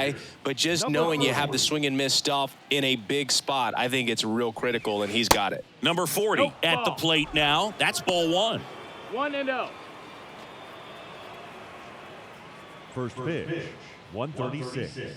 guy, but just knowing you have the swing and miss stuff in a big spot, I think it's real critical, and he's got it. Number 40 at the plate now. That's ball one. 1-0. First pitch, 136.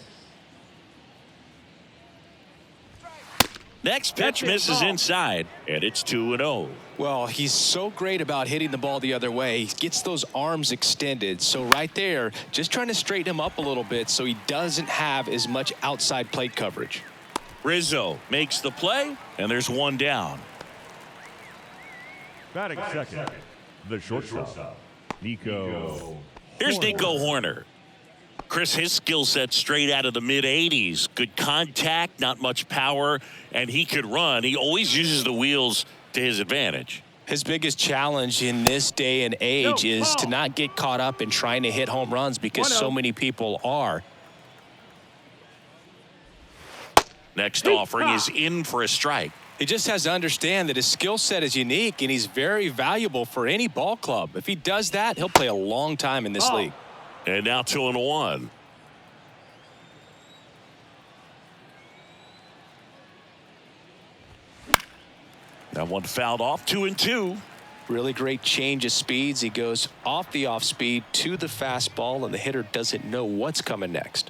Next pitch misses inside, and it's 2-0. Well, he's so great about hitting the ball the other way. He gets those arms extended. So right there, just trying to straighten him up a little bit so he doesn't have as much outside plate coverage. Rizzo makes the play, and there's one down. Batting second, the shortstop, Nico. Here's Nico Hoerner. Chris, his skill set straight out of the mid-'80s. Good contact, not much power, and he could run. He always uses the wheels to his advantage. His biggest challenge in this day and age is to not get caught up in trying to hit home runs because so many people are. Next offering is in for a strike. He just has to understand that his skill set is unique and he's very valuable for any ball club. If he does that, he'll play a long time in this league. And now 2-1. That one fouled off. 2-2. Really great change of speeds. He goes off the off speed to the fastball, and the hitter doesn't know what's coming next.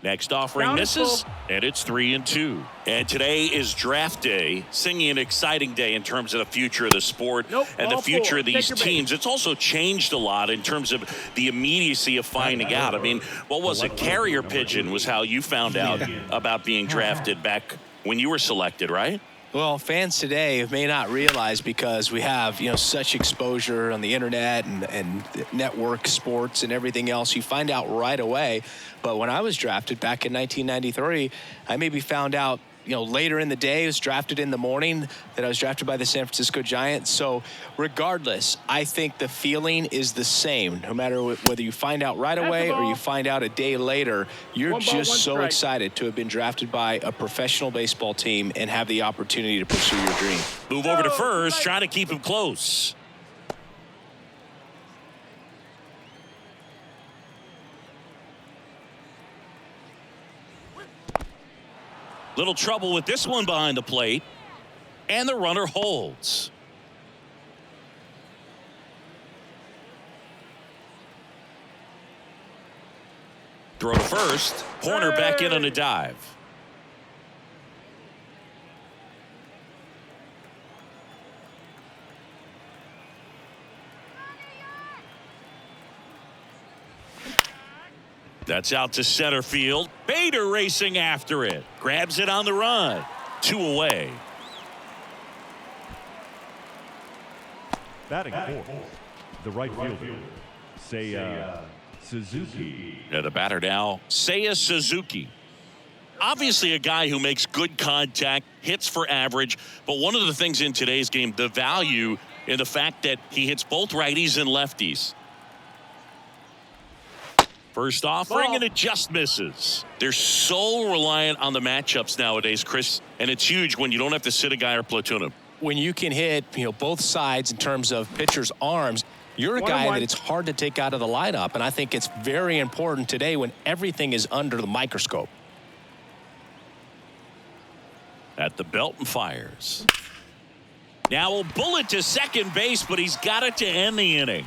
Next offering misses, and it's 3-2. And today is draft day, singing an exciting day in terms of the future of the sport and the future of these teams. It's also changed a lot in terms of the immediacy of finding out. I mean, what was it? Carrier pigeon was how you found out about being drafted back when you were selected, right? Well, fans today may not realize because we have, such exposure on the internet and network sports and everything else. You find out right away. But when I was drafted back in 1993, I maybe found out, later in the day. I was drafted in the morning that I was drafted by the San Francisco Giants. So regardless, I think the feeling is the same. No matter whether you find out right away or you find out a day later, you're just so excited to have been drafted by a professional baseball team and have the opportunity to pursue your dream. Move over to first, trying to keep him close. Little trouble with this one behind the plate. And the runner holds. Throw to first. Hoerner back in on a dive. That's out to center field. Bader racing after it. Grabs it on the run. 2 away. Batting fourth, the right fielder, Seiya Suzuki. Yeah, the batter now, Seiya Suzuki. Obviously a guy who makes good contact, hits for average, but one of the things in today's game, the value in the fact that he hits both righties and lefties. First offering, and it just misses. They're so reliant on the matchups nowadays, Chris, and it's huge when you don't have to sit a guy or platoon him. When you can hit, both sides in terms of pitchers' arms, you're a guy that it's hard to take out of the lineup, and I think it's very important today when everything is under the microscope. At the belt and fires. Now a bullet to second base, but he's got it to end the inning.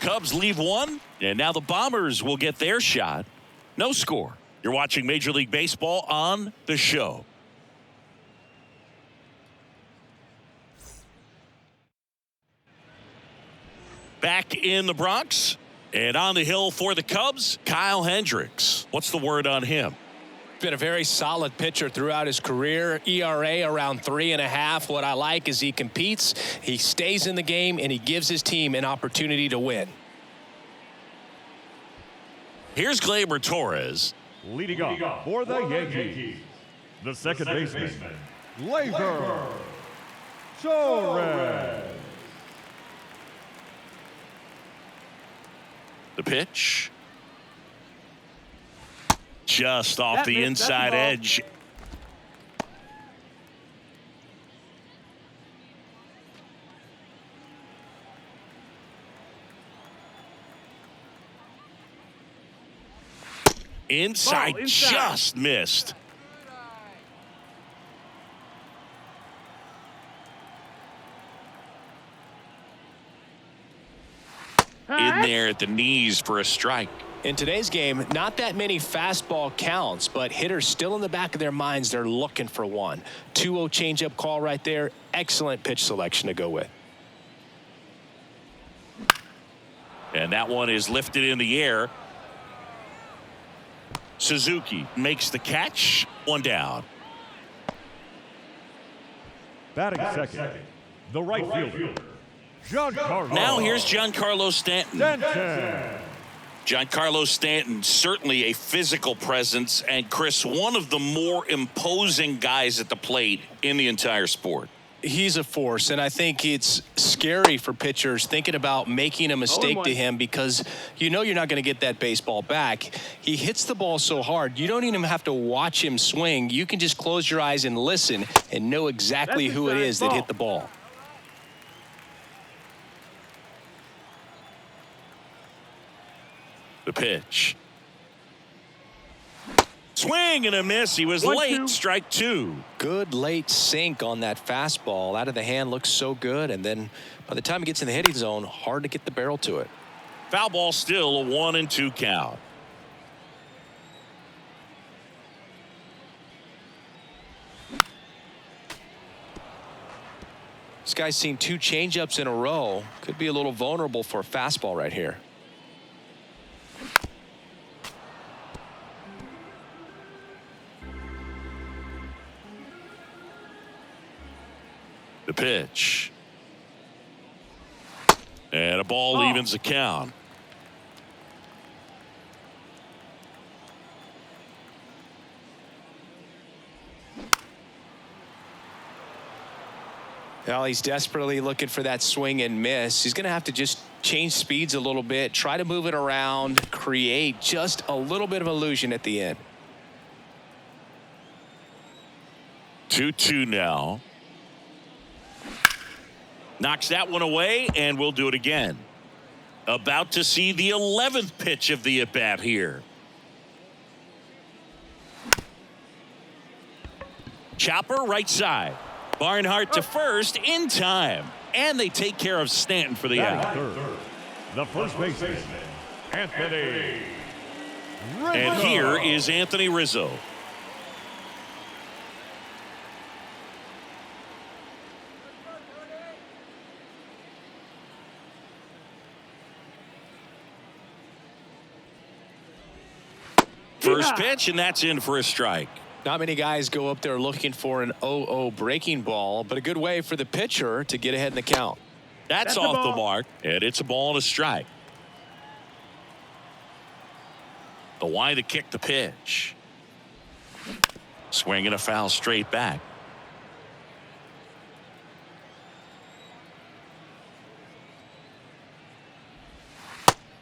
Cubs leave one, and now the Bombers will get their shot. No score. You're watching Major League Baseball on The Show. Back in the Bronx, and on the hill for the Cubs, Kyle Hendricks. What's the word on him? Been a very solid pitcher throughout his career. ERA around 3.5. What I like is he competes, he stays in the game, and he gives his team an opportunity to win. Here's Gleyber Torres. Leading off for the Yankees, the second baseman, Gleyber Torres. The pitch. Just off the inside edge. Inside, just missed. In there at the knees for a strike. In today's game, not that many fastball counts, but hitters still in the back of their minds, they're looking for one. 2-0 changeup call right there. Excellent pitch selection to go with. And that one is lifted in the air. Suzuki makes the catch. One down. Batting second, the right fielder, Giancarlo. Now here's Giancarlo Stanton. Giancarlo Stanton, certainly a physical presence, and Chris, one of the more imposing guys at the plate in the entire sport. He's a force, and I think it's scary for pitchers thinking about making a mistake to him because you know you're not going to get that baseball back. He hits the ball so hard, you don't even have to watch him swing. You can just close your eyes and listen and know exactly who it is that hit the ball. The pitch. Swing and a miss. He was late. Strike two. Good late sink on that fastball. Out of the hand looks so good, and then by the time it gets in the hitting zone, hard to get the barrel to it. Foul ball, still a 1-2 count. This guy's seen 2 changeups in a row. Could be a little vulnerable for a fastball right here. The pitch. And a ball evens the count. Well, he's desperately looking for that swing and miss. He's going to have to just change speeds a little bit, try to move it around, create just a little bit of illusion at the end. 2-2 now. Knocks that one away, and we'll do it again. About to see the 11th pitch of the at-bat here. Chopper right side. Barnhart to first in time. And they take care of Stanton for the out. Third, the first baseman, Anthony Rizzo. And here is Anthony Rizzo. First pitch, and that's in for a strike. Not many guys go up there looking for an 0-0 breaking ball, but a good way for the pitcher to get ahead in the count. That's off the mark, and it's a ball and a strike. The Y to kick the pitch. Swing and a foul straight back.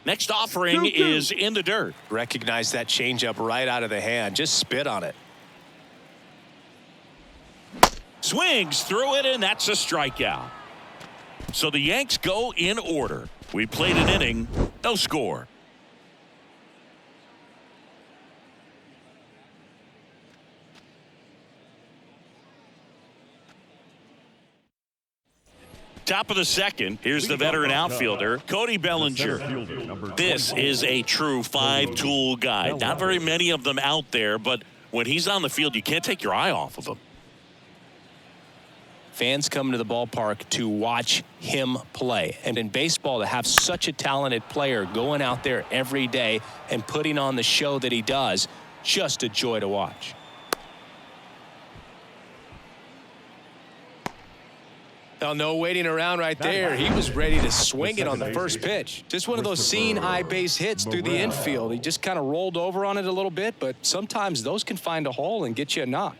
Next offering is in the dirt. Recognize that changeup right out of the hand. Just spit on it. Swings through it, and that's a strikeout. So the Yanks go in order. We played an inning, no score. Top of the second, here's the veteran outfielder, Cody Bellinger. This is a true 5-tool guy. Not very many of them out there, but when he's on the field, you can't take your eye off of him. Fans come to the ballpark to watch him play. And in baseball, to have such a talented player going out there every day and putting on the show that he does, just a joy to watch. Oh, no waiting around right there. He was ready to swing it on the first pitch. Just one of those seeing eye base hits through the infield. He just kind of rolled over on it a little bit, but sometimes those can find a hole and get you a knock.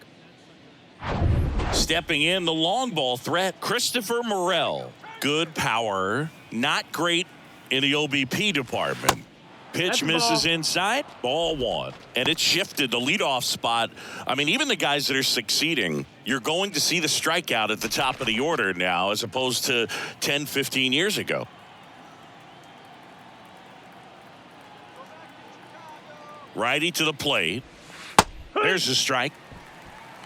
Stepping in, the long ball threat, Christopher Morel. Good power, not great in the OBP department. Pitch misses inside, ball one. And it's shifted the leadoff spot. I mean, even the guys that are succeeding, you're going to see the strikeout at the top of the order now as opposed to 10, 15 years ago. Righty to the plate. There's the strike.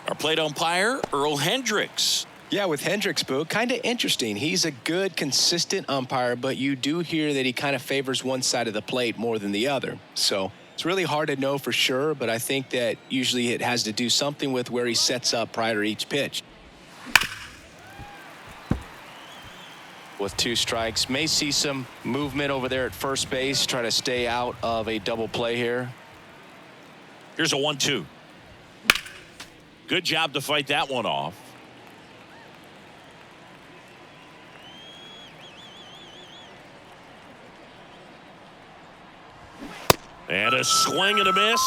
Our plate umpire, Earl Hendricks. Yeah, with Hendricks, Boo, kind of interesting. He's a good, consistent umpire, but you do hear that he kind of favors one side of the plate more than the other. So it's really hard to know for sure, but I think that usually it has to do something with where he sets up prior to each pitch. With 2 strikes, may see some movement over there at first base, try to stay out of a double play here. Here's a 1-2. Good job to fight that one off. And a swing and a miss,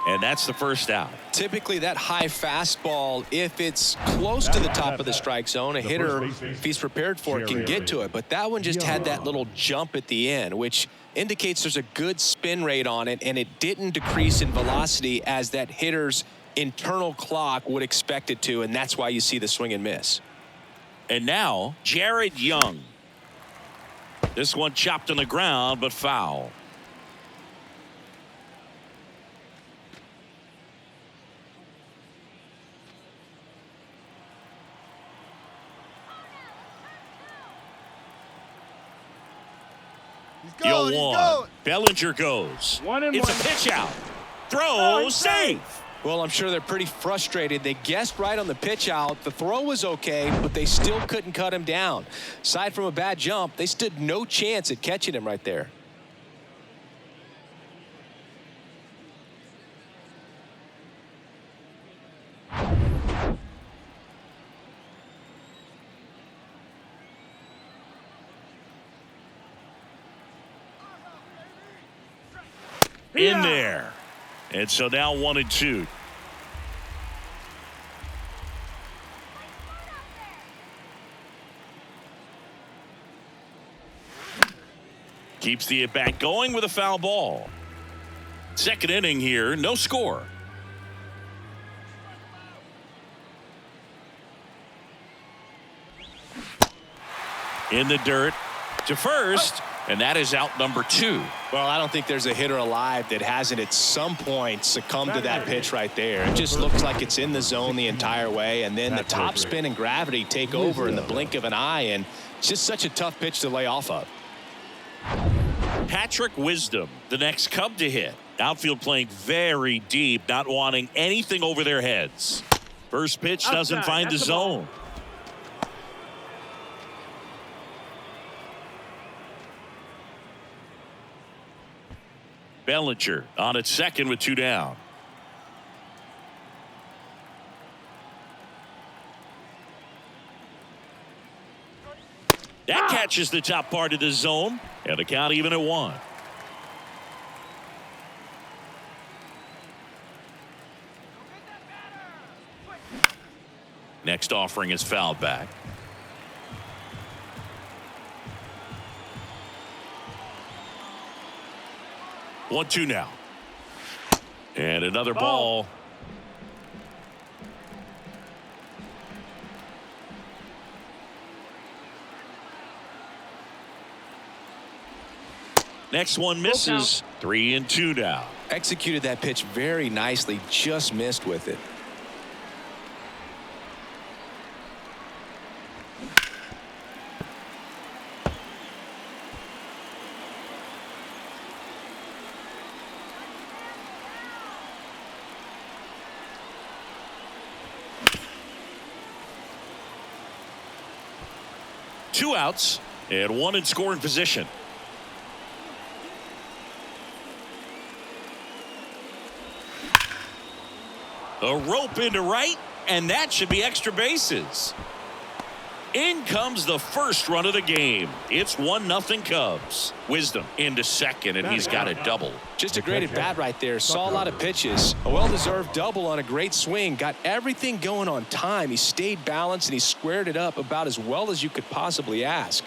and that's the first out. Typically that high fastball, if it's close to the top of the strike zone, a hitter, if he's prepared for it, can get to it. But that one just had that little jump at the end, which indicates there's a good spin rate on it, and it didn't decrease in velocity as that hitter's internal clock would expect it to, and that's why you see the swing and miss. And now Jared Young. This one chopped on the ground, but foul. Going, 0-1. Bellinger goes. 1-1. It's a pitch out. Throw safe. Well, I'm sure they're pretty frustrated. They guessed right on the pitch out. The throw was okay, but they still couldn't cut him down. Aside from a bad jump, they stood no chance at catching him right there. In there. And so now 1-2. Keeps the at-bat going with a foul ball. Second inning here, no score. In the dirt to first, and that is out number 2. Well, I don't think there's a hitter alive that hasn't at some point succumbed to that pitch right there. It just looks like it's in the zone the entire way, and then the top spin and gravity take over in the blink of an eye, and it's just such a tough pitch to lay off of. Patrick Wisdom, the next Cub to hit. Outfield playing very deep, not wanting anything over their heads. First pitch doesn't find the zone. Bellinger on at second with 2 down. That catches the top part of the zone, and the count even at 1. Next offering is fouled back. One, 2 now. And another ball. Next one misses. 3-2 now. Executed that pitch very nicely, just missed with it. Two outs and 1 in scoring position. A rope into right, and that should be extra bases. In comes the first run of the game. It's 1-0 Cubs. Wisdom into second, and he's got a double. Just a great at bat right there. Saw a lot of pitches. A well-deserved double on a great swing. Got everything going on time. He stayed balanced, and he squared it up about as well as you could possibly ask.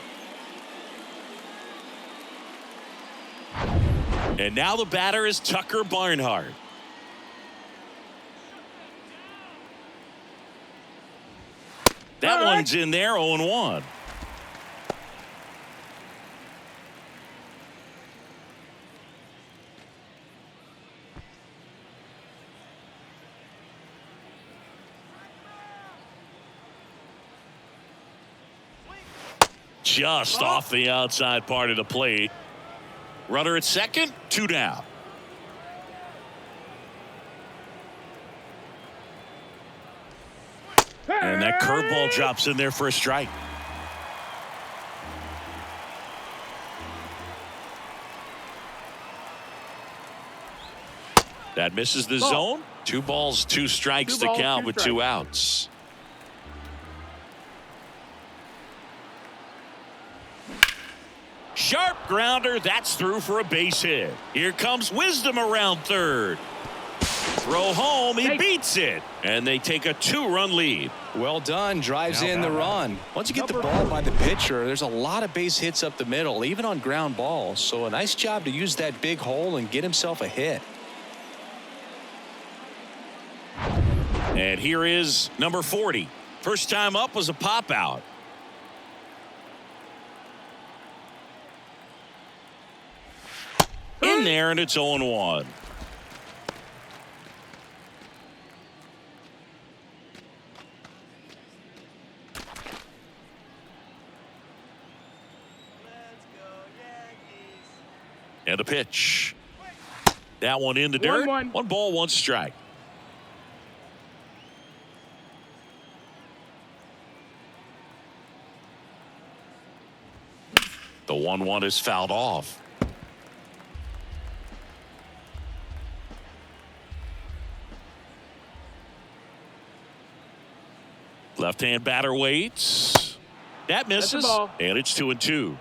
And now the batter is Tucker Barnhart. That one's in there, 0-1. Just off the outside part of the plate. Runner at second, 2 down. And that curveball drops in there for a strike. That misses the zone. 2 balls, 2 strikes to count with 2 outs. Sharp grounder. That's through for a base hit. Here comes Wisdom around third. Throw home. He beats it. And they take a 2-run lead. Well done. Drives in the run. Once you get the ball by the pitcher, there's a lot of base hits up the middle, even on ground balls. So a nice job to use that big hole and get himself a hit. And here is number 40. First time up was a pop out. In there, and it's 0-1. And the pitch. That one in the dirt. 1 ball, 1 strike. The 1-1 is fouled off. Left-hand batter waits. That misses. And it's 2-2.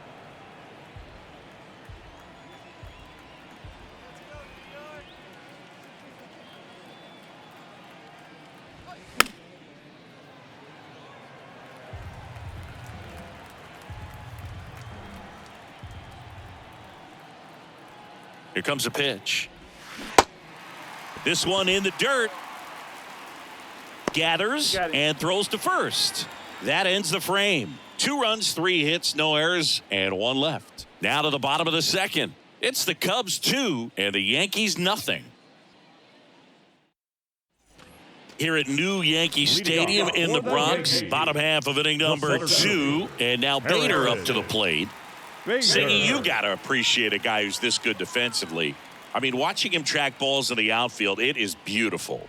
Here comes a pitch. This one in the dirt. Gathers and throws to first. That ends the frame. 2 runs, 3 hits, no errors, and 1 left. Now to the bottom of the second. It's the Cubs 2 and the Yankees nothing. Here at New Yankee Stadium in the Bronx, bottom half of inning number 2, and now Bader up to the plate. Siggy, you got to appreciate a guy who's this good defensively. I mean, watching him track balls in the outfield, it is beautiful.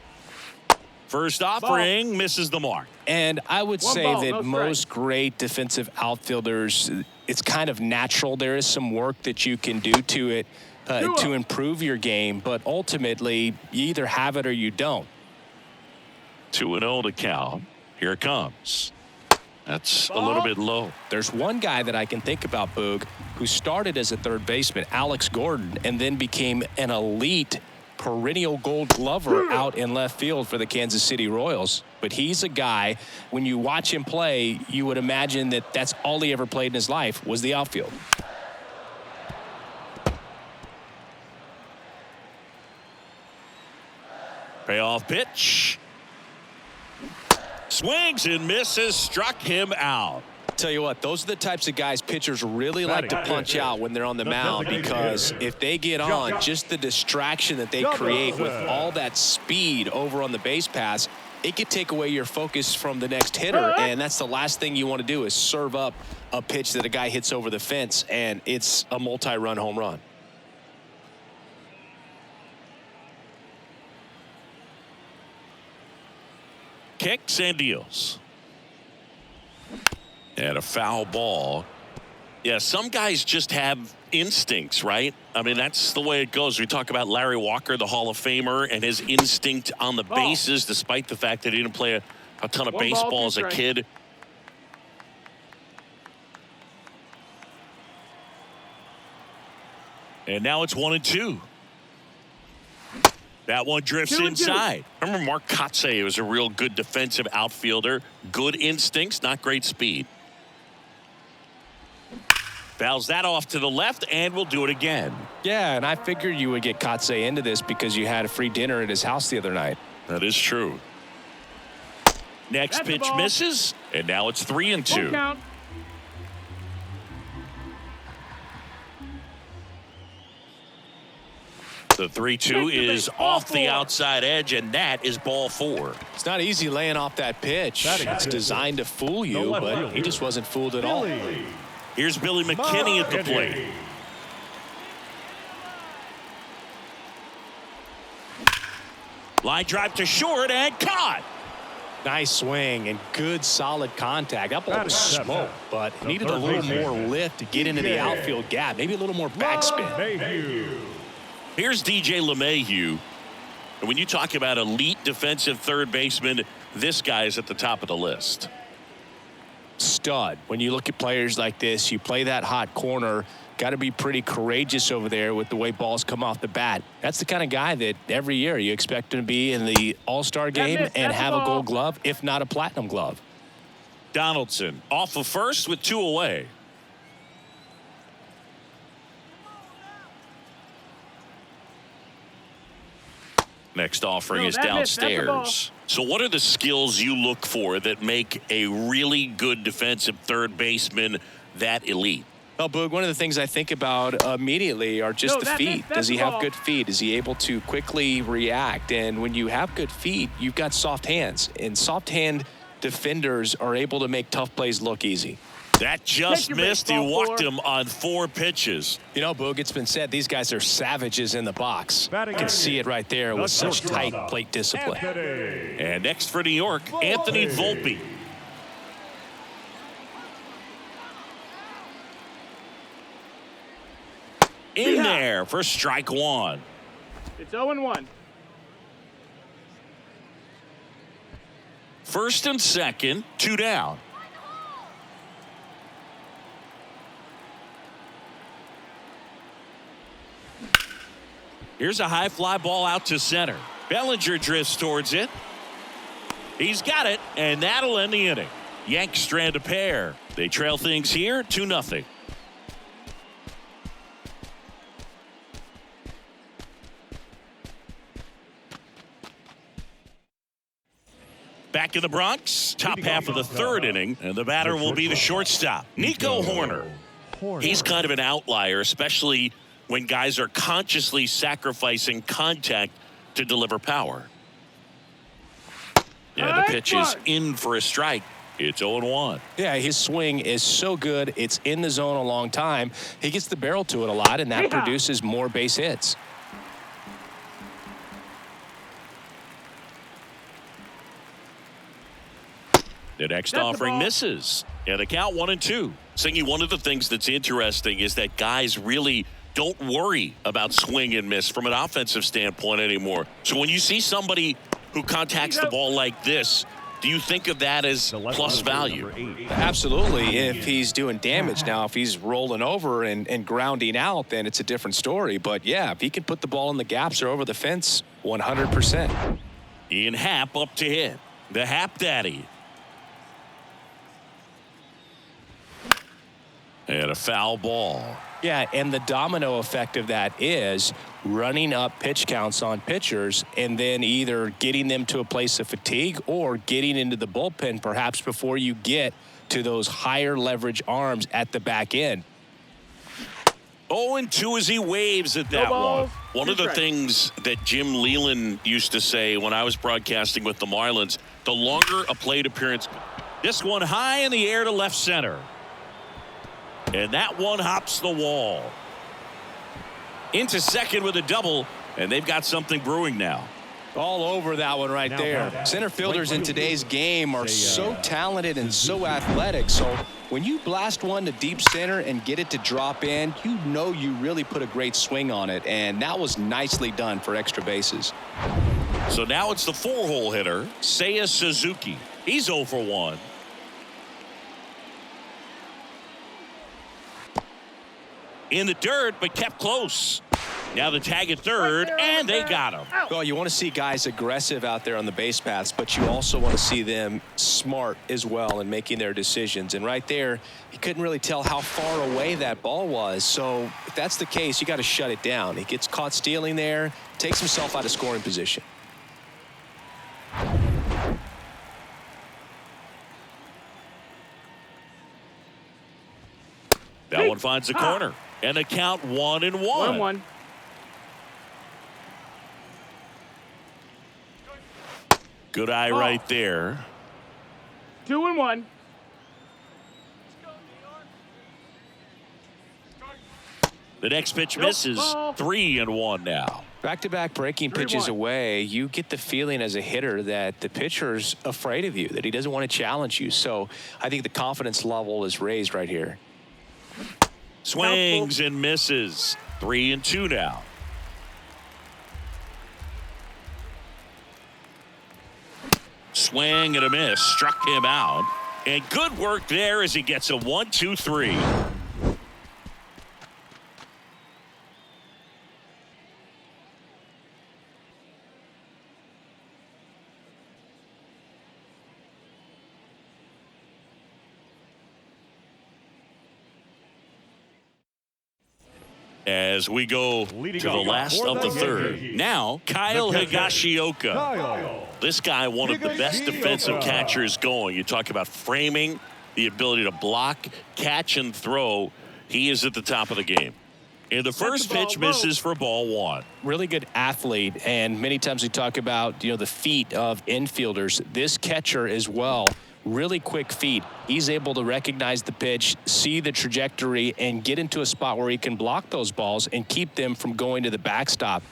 First offering misses the mark. And I would say that most great defensive outfielders, it's kind of natural. There is some work that you can do to it to improve your game, but ultimately you either have it or you don't. 2-0 to count. Here it comes. That's a little bit low. There's one guy that I can think about, Boog, who started as a third baseman, Alex Gordon, and then became an elite perennial Gold Glover out in left field for the Kansas City Royals. But he's a guy, when you watch him play, you would imagine that that's all he ever played in his life was the outfield. Payoff pitch. Swings and misses, struck him out. Tell you what, those are the types of guys pitchers really like to punch out when they're on the mound, because if they get on, just the distraction that they create with all that speed over on the base pass, it could take away your focus from the next hitter, and that's the last thing you want to do is serve up a pitch that a guy hits over the fence, and it's a multi-run home run. Kicks and deals. And a foul ball. Yeah, some guys just have instincts, right? I mean, that's the way it goes. We talk about Larry Walker, the Hall of Famer, and his instinct on the bases, despite the fact that he didn't play a ton of baseball as a kid. And now it's 1-2. That one drifts inside. Remember Mark Kotsay was a real good defensive outfielder. Good instincts, not great speed. Fouls that off to the left, and we'll do it again. Yeah, and I figured you would get Kotsay into this because you had a free dinner at his house the other night. That is true. Next pitch misses, and now it's 3-2. The 3-2 is off the outside edge, and that is ball 4. It's not easy laying off that pitch. It's designed to fool you, but he just wasn't fooled at all. Here's Billy McKinney at the plate. Line drive to short and caught. Nice swing and good solid contact. That ball was smoke, but needed a little more lift to get into the outfield gap. Maybe a little more backspin. Here's DJ LeMahieu. And when you talk about elite defensive third baseman, this guy is at the top of the list. Stud. When you look at players like this, you play that hot corner, got to be pretty courageous over there with the way balls come off the bat. That's the kind of guy that every year you expect him to be in the All-Star game and have a Gold Glove, if not a Platinum Glove. Donaldson off of first with 2 away. Next offering is downstairs. So what are the skills you look for that make a really good defensive third baseman that elite? Well, Boog, one of the things I think about immediately are just the feet. Does he have good feet? Is he able to quickly react? And when you have good feet, you've got soft hands. And soft hand defenders are able to make tough plays look easy. That just missed. He walked him on 4 pitches. You know, Boog, it's been said these guys are savages in the box. You can see it right there with such tight plate discipline. And next for New York, Anthony Volpe. In there for strike 1. It's 0-1. First and second, 2 down. Here's a high fly ball out to center. Bellinger drifts towards it. He's got it, and that'll end the inning. Yanks strand a pair. They trail things here 2-0. Back in the Bronx, top half of the 3rd inning, and the batter will be the shortstop, Nico Hoerner. He's kind of an outlier, especially when guys are consciously sacrificing contact to deliver power. Yeah, the pitch is in for a strike. It's 0-1. Yeah, his swing is so good. It's in the zone a long time. He gets the barrel to it a lot, and that produces more base hits. The next offering misses. And a count 1-2. Singy, one of the things that's interesting is that guys really don't worry about swing and miss from an offensive standpoint anymore. So when you see somebody who contacts the ball like this, do you think of that as plus value? Absolutely, if he's doing damage. Now, if he's rolling over and grounding out, then it's a different story. But, yeah, if he can put the ball in the gaps or over the fence, 100%. Ian Happ up to hit. The Happ Daddy. And a foul ball. Yeah, and the domino effect of that is running up pitch counts on pitchers and then either getting them to a place of fatigue or getting into the bullpen perhaps before you get to those higher leverage arms at the back end. 0-2 as he waves at that one. One of the things that Jim Leyland used to say when I was broadcasting with the Marlins, the longer a plate appearance, this one high in the air to left center. And that one hops the wall. Into second with a double, and they've got something brewing now. All over that one right there. Center fielders in today's game are so talented and so athletic. So when you blast one to deep center and get it to drop in, you know you really put a great swing on it. And that was nicely done for extra bases. So now it's the 4-hole hitter, Seiya Suzuki. He's 0 for 1. In the dirt, but kept close. Now the tag at third, and they got him. Well, you want to see guys aggressive out there on the base paths, but you also want to see them smart as well in making their decisions. And right there, he couldn't really tell how far away that ball was. So if that's the case, you got to shut it down. He gets caught stealing there, takes himself out of scoring position. That one finds the corner. And the count 1-1. 1-1. Good eye right there. 2-1. The next pitch misses. 3-1 now. Back-to-back breaking pitches away, you get the feeling as a hitter that the pitcher's afraid of you, that he doesn't want to challenge you. So I think the confidence level is raised right here. Swings and misses. 3-2 now. Swing and a miss. Struck him out. And good work there as he gets a 1-2-3. As we go to the last of the third. Now, Kyle Higashioka. This guy, one of the best defensive catchers going. You talk about framing, the ability to block, catch, and throw. He is at the top of the game. And the first pitch misses for ball one. Really good athlete, and many times we talk about, the feet of infielders. This catcher as well. Really quick feet. He's able to recognize the pitch, see the trajectory, and get into a spot where he can block those balls and keep them from going to the backstop.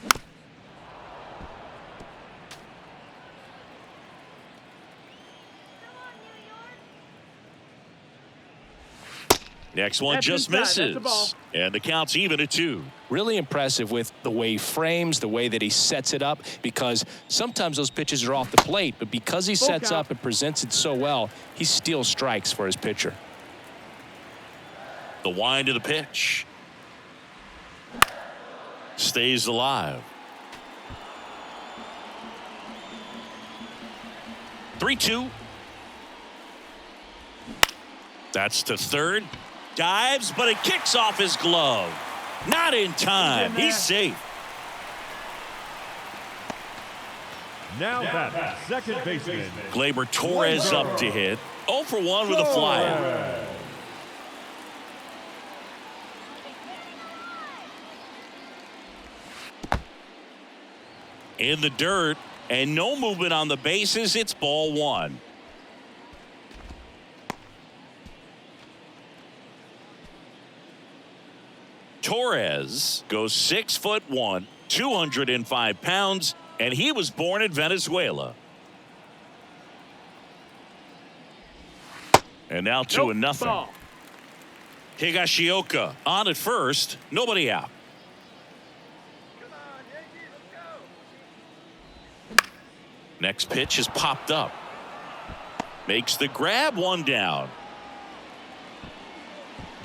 Next one just misses. And the count's even at 2. Really impressive with the way he frames, the way that he sets it up, because sometimes those pitches are off the plate, but because he sets up and presents it so well, he steals strikes for his pitcher. The wind of the pitch. Stays alive. 3-2. That's to third. Dives, but it kicks off his glove. Not in time. He's safe. Now that second baseman. Gleyber Torres up to hit. 0 for 1 with a flyout. In the dirt, and no movement on the bases. It's ball one. Torres goes 6'1", 205 pounds, and he was born in Venezuela. And now 2-0. Higashioka on at first, nobody out. Next pitch is popped up. Makes the grab, 1 down.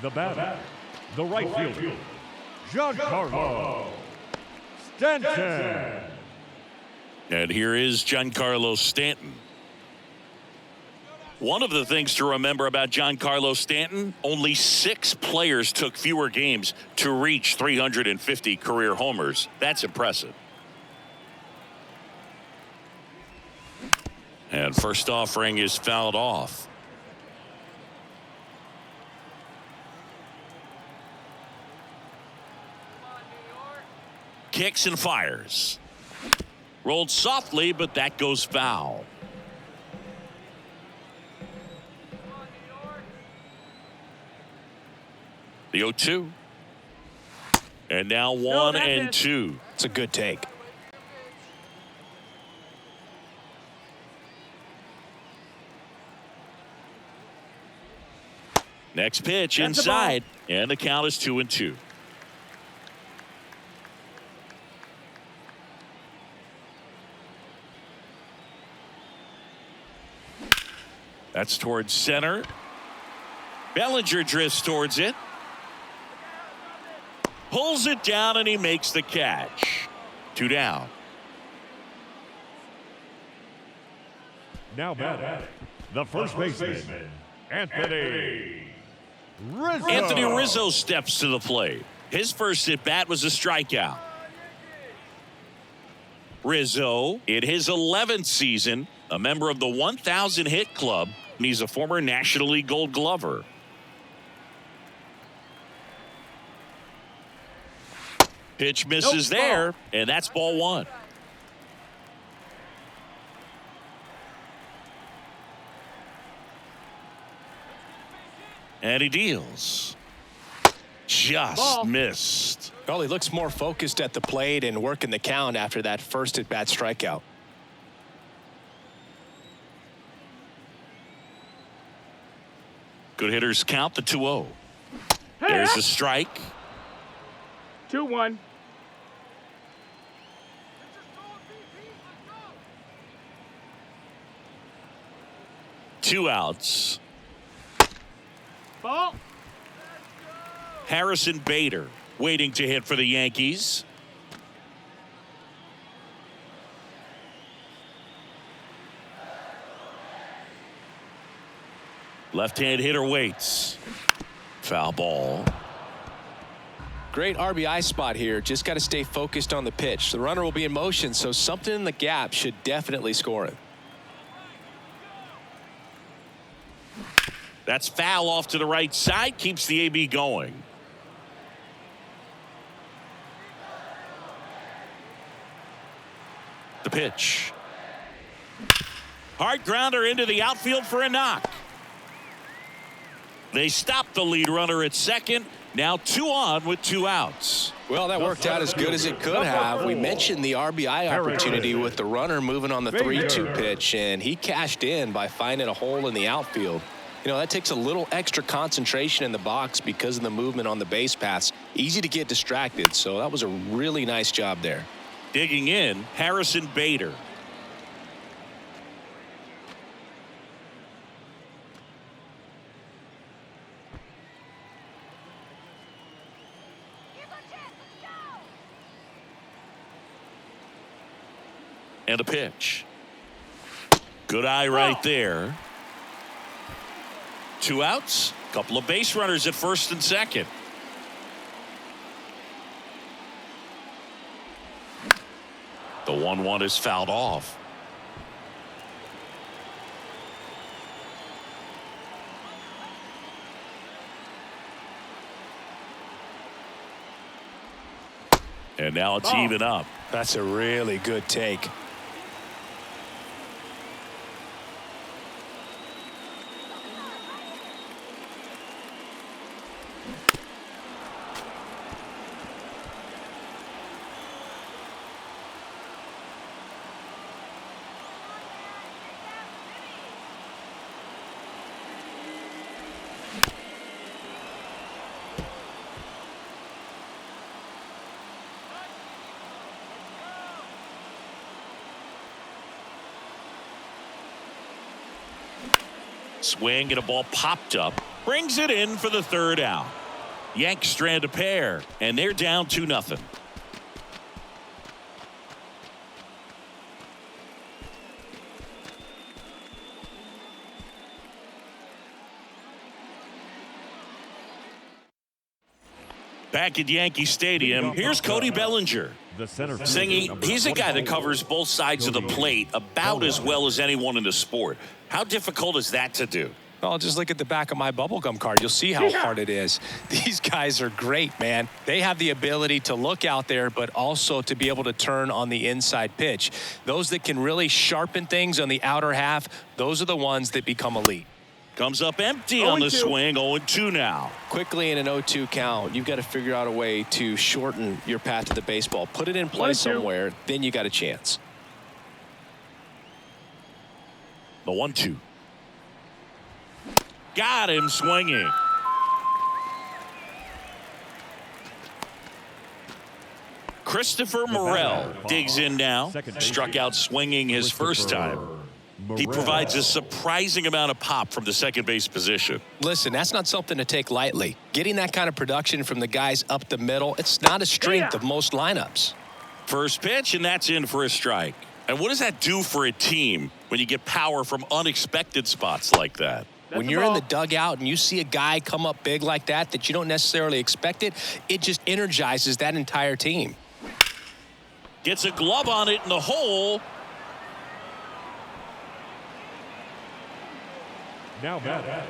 The batter, the right fielder, Giancarlo Stanton. And here is Giancarlo Stanton. One of the things to remember about Giancarlo Stanton, only 6 players took fewer games to reach 350 career homers. That's impressive. And first offering is fouled off. Kicks and fires. Rolled softly, but that goes foul. The 0-2. And now 1-2. It's a good take. Next pitch inside, and the count is 2-2. That's towards center. Bellinger drifts towards it. Pulls it down, and he makes the catch. 2 down. Now batting, the first baseman, Anthony Rizzo. Anthony Rizzo steps to the plate. His first at bat was a strikeout. Rizzo, in his 11th season, a member of the 1,000 hit club, and he's a former National League Gold Glover. Pitch misses there, and that's ball one. And he deals. Just missed. Well, he looks more focused at the plate and working the count after that first at-bat strikeout. Good hitters count the 2-0. There's the strike. 2-1. Two outs. Ball. Harrison Bader waiting to hit for the Yankees. Left-hand hitter waits. Foul ball. Great RBI spot here. Just got to stay focused on the pitch. The runner will be in motion, so something in the gap should definitely score it. That's foul off to the right side. Keeps the AB going. The pitch. Hard grounder into the outfield for a knock. They stopped the lead runner at second. Now 2 on with 2 outs. Well, that worked out as good as it could have. We mentioned the RBI opportunity with the runner moving on the 3-2 pitch, and he cashed in by finding a hole in the outfield. You know, that takes a little extra concentration in the box because of the movement on the base paths. Easy to get distracted, so that was a really nice job there. Digging in, Harrison Bader. And a pitch. Good eye right there. 2 outs. Couple of base runners at first and second. The 1-1 is fouled off. And now it's even up. That's a really good take. Swing and a ball popped up. Brings it in for the 3rd out. Yanks strand a pair, and they're down 2-0. Back at Yankee Stadium, here's Cody Bellinger. Singy, he's a guy that covers both sides of the plate about as well as anyone in the sport. How difficult is that to do? Well, just look at the back of my bubblegum card. You'll see how hard it is. These guys are great, man. They have the ability to look out there, but also to be able to turn on the inside pitch. Those that can really sharpen things on the outer half, those are the ones that become elite. Comes up empty on the swing. 0-2 now. Quickly in an 0-2 count, you've got to figure out a way to shorten your path to the baseball. Put it in play somewhere, then you got a chance. The 1-2. Got him swinging. Christopher Morel digs in now. Struck out swinging his first time. He provides a surprising amount of pop from the second base position. Listen, that's not something to take lightly. Getting that kind of production from the guys up the middle, it's not a strength of most lineups. First pitch, and that's in for a strike. And what does that do for a team when you get power from unexpected spots like that? When you're in the dugout and you see a guy come up big like that you don't necessarily expect it just energizes that entire team. Gets a glove on it in the hole. Now batting,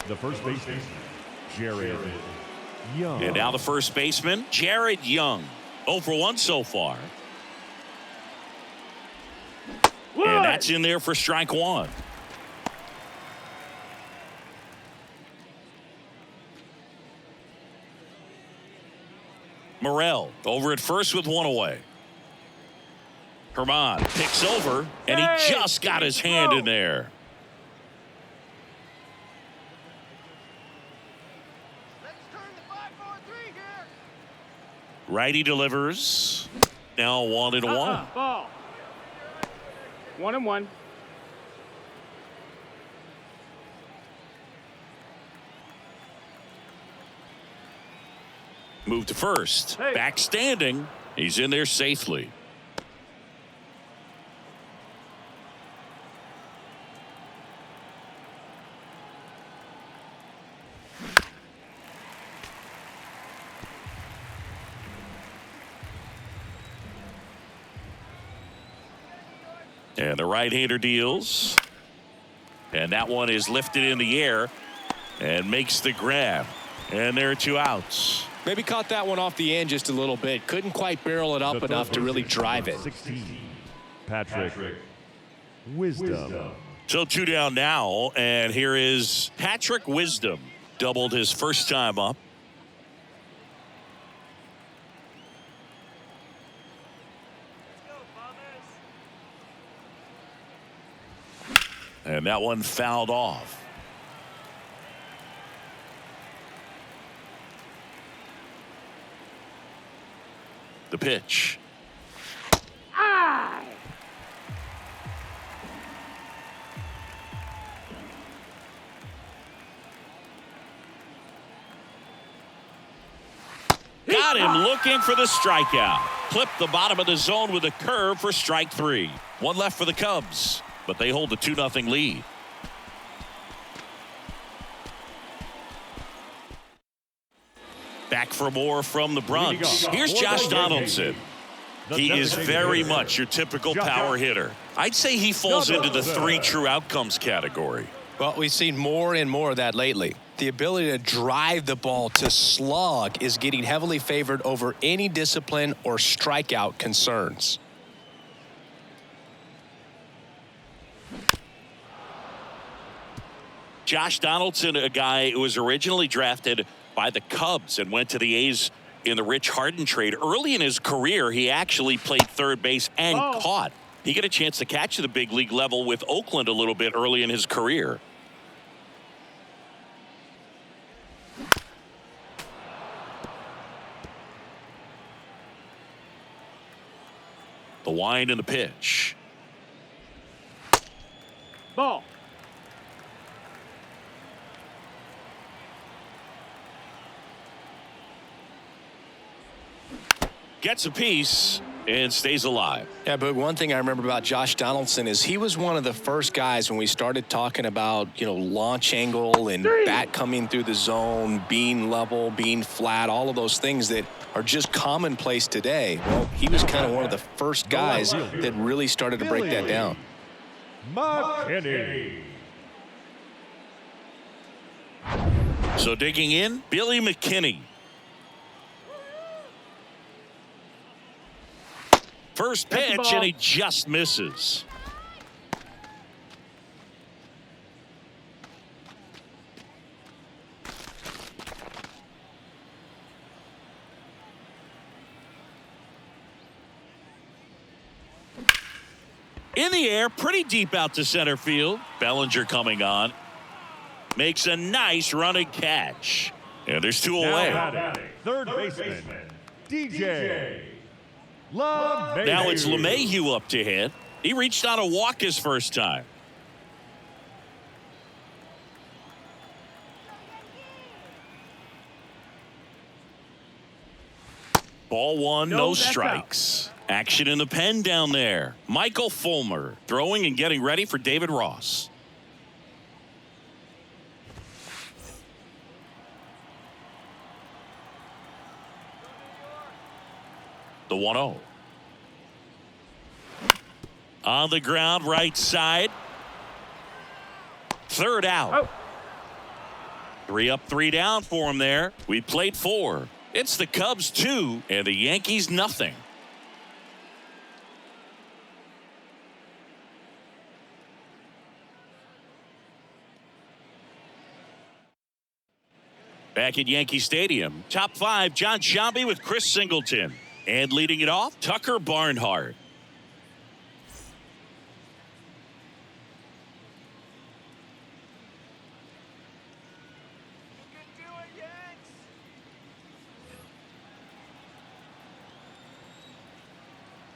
the first baseman, Jared Young. And now the first baseman, Jared Young. 0 for 1 so far. And that's in there for strike 1. Morel over at first with one away. Herman picks over, and he just got his hand in there. Righty delivers. Now 1-1. Ball. 1-1. Move to first. Hey. Back standing. He's in there safely. And the right-hander deals. And that one is lifted in the air and makes the grab. And there are 2 outs. Maybe caught that one off the end just a little bit. Couldn't quite barrel it up enough to really drive it. 16, Patrick Wisdom. So 2 down now, and here is Patrick Wisdom. Doubled his first time up. And that one fouled off. The pitch. Got him looking for the strikeout. Clipped the bottom of the zone with a curve for strike 3. One left for the Cubs, but they hold a 2-0 lead. Back for more from the Bronx. Here's Josh Donaldson. He is very much your typical power hitter. I'd say he falls into the 3 true outcomes category. Well, we've seen more and more of that lately. The ability to drive the ball to slug is getting heavily favored over any discipline or strikeout concerns. Josh Donaldson, a guy who was originally drafted by the Cubs and went to the A's in the Rich Harden trade. Early in his career, he actually played third base and caught. He got a chance to catch at the big league level with Oakland a little bit early in his career. The wind and the pitch. Ball. Gets a piece and stays alive. Yeah, but one thing I remember about Josh Donaldson is he was one of the first guys when we started talking about, launch angle and bat coming through the zone, being level, being flat, all of those things that are just commonplace today. Well, he was kind of one of the first guys that really started to break that down. McKinney. So digging in, Billy McKinney. First pitch, and he just misses. In the air, pretty deep out to center field. Bellinger coming on. Makes a nice running catch. And there's 2 away. Third baseman, DJ. Now it's LeMahieu up to hit. He reached on a walk his first time. Ball 1, no strikes. Action in the pen down there. Michael Fulmer throwing and getting ready for David Ross. The 1-0. On the ground, right side. Third out. 3 up, 3 down for him there. We played 4. It's the Cubs 2 and the Yankees nothing. Back at Yankee Stadium, top 5, John Sciambi with Chris Singleton. And leading it off, Tucker Barnhart.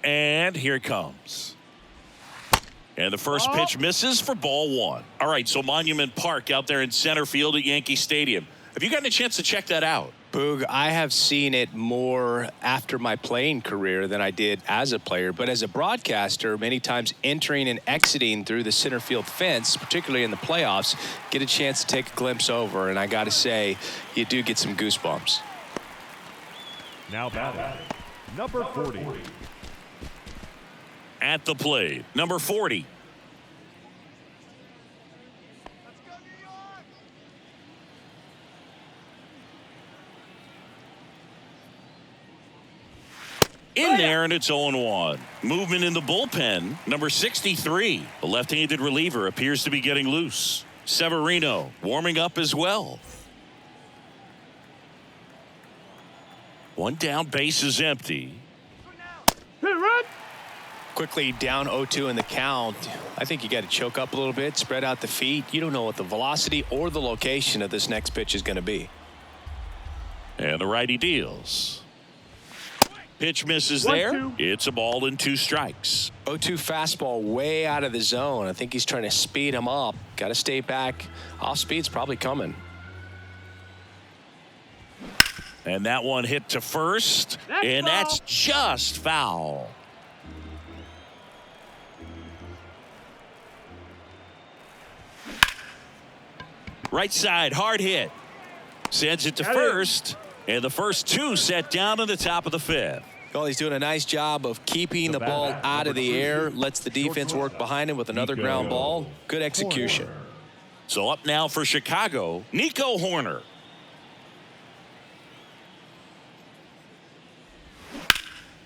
And here it comes. And the first pitch misses for ball 1. All right, so Monument Park out there in center field at Yankee Stadium. Have you gotten a chance to check that out? Boog, I have seen it more after my playing career than I did as a player. But as a broadcaster, many times entering and exiting through the center field fence, particularly in the playoffs, get a chance to take a glimpse over. And I got to say, you do get some goosebumps. Now batting, number 40. At the plate, number 40. In there, and it's 0-1. Movement in the bullpen, number 63. The left-handed reliever appears to be getting loose. Severino warming up as well. One down, base is empty. Run. Quickly down 0-2 in the count. I think you got to choke up a little bit, spread out the feet. You don't know what the velocity or the location of this next pitch is going to be. And the righty deals. Pitch misses there. 1-2. It's a ball and 2 strikes. 0-2 fastball way out of the zone. I think he's trying to speed him up. Got to stay back. Off speed's probably coming. And that one hit to first. That's just foul. Right side, hard hit. Sends it to first. And the first 2 set down in the top of the 5th. Well, he's doing a nice job of keeping the ball out of the air. Lets the defense work behind him with another ground ball. Good execution. So up now for Chicago, Nico Hoerner.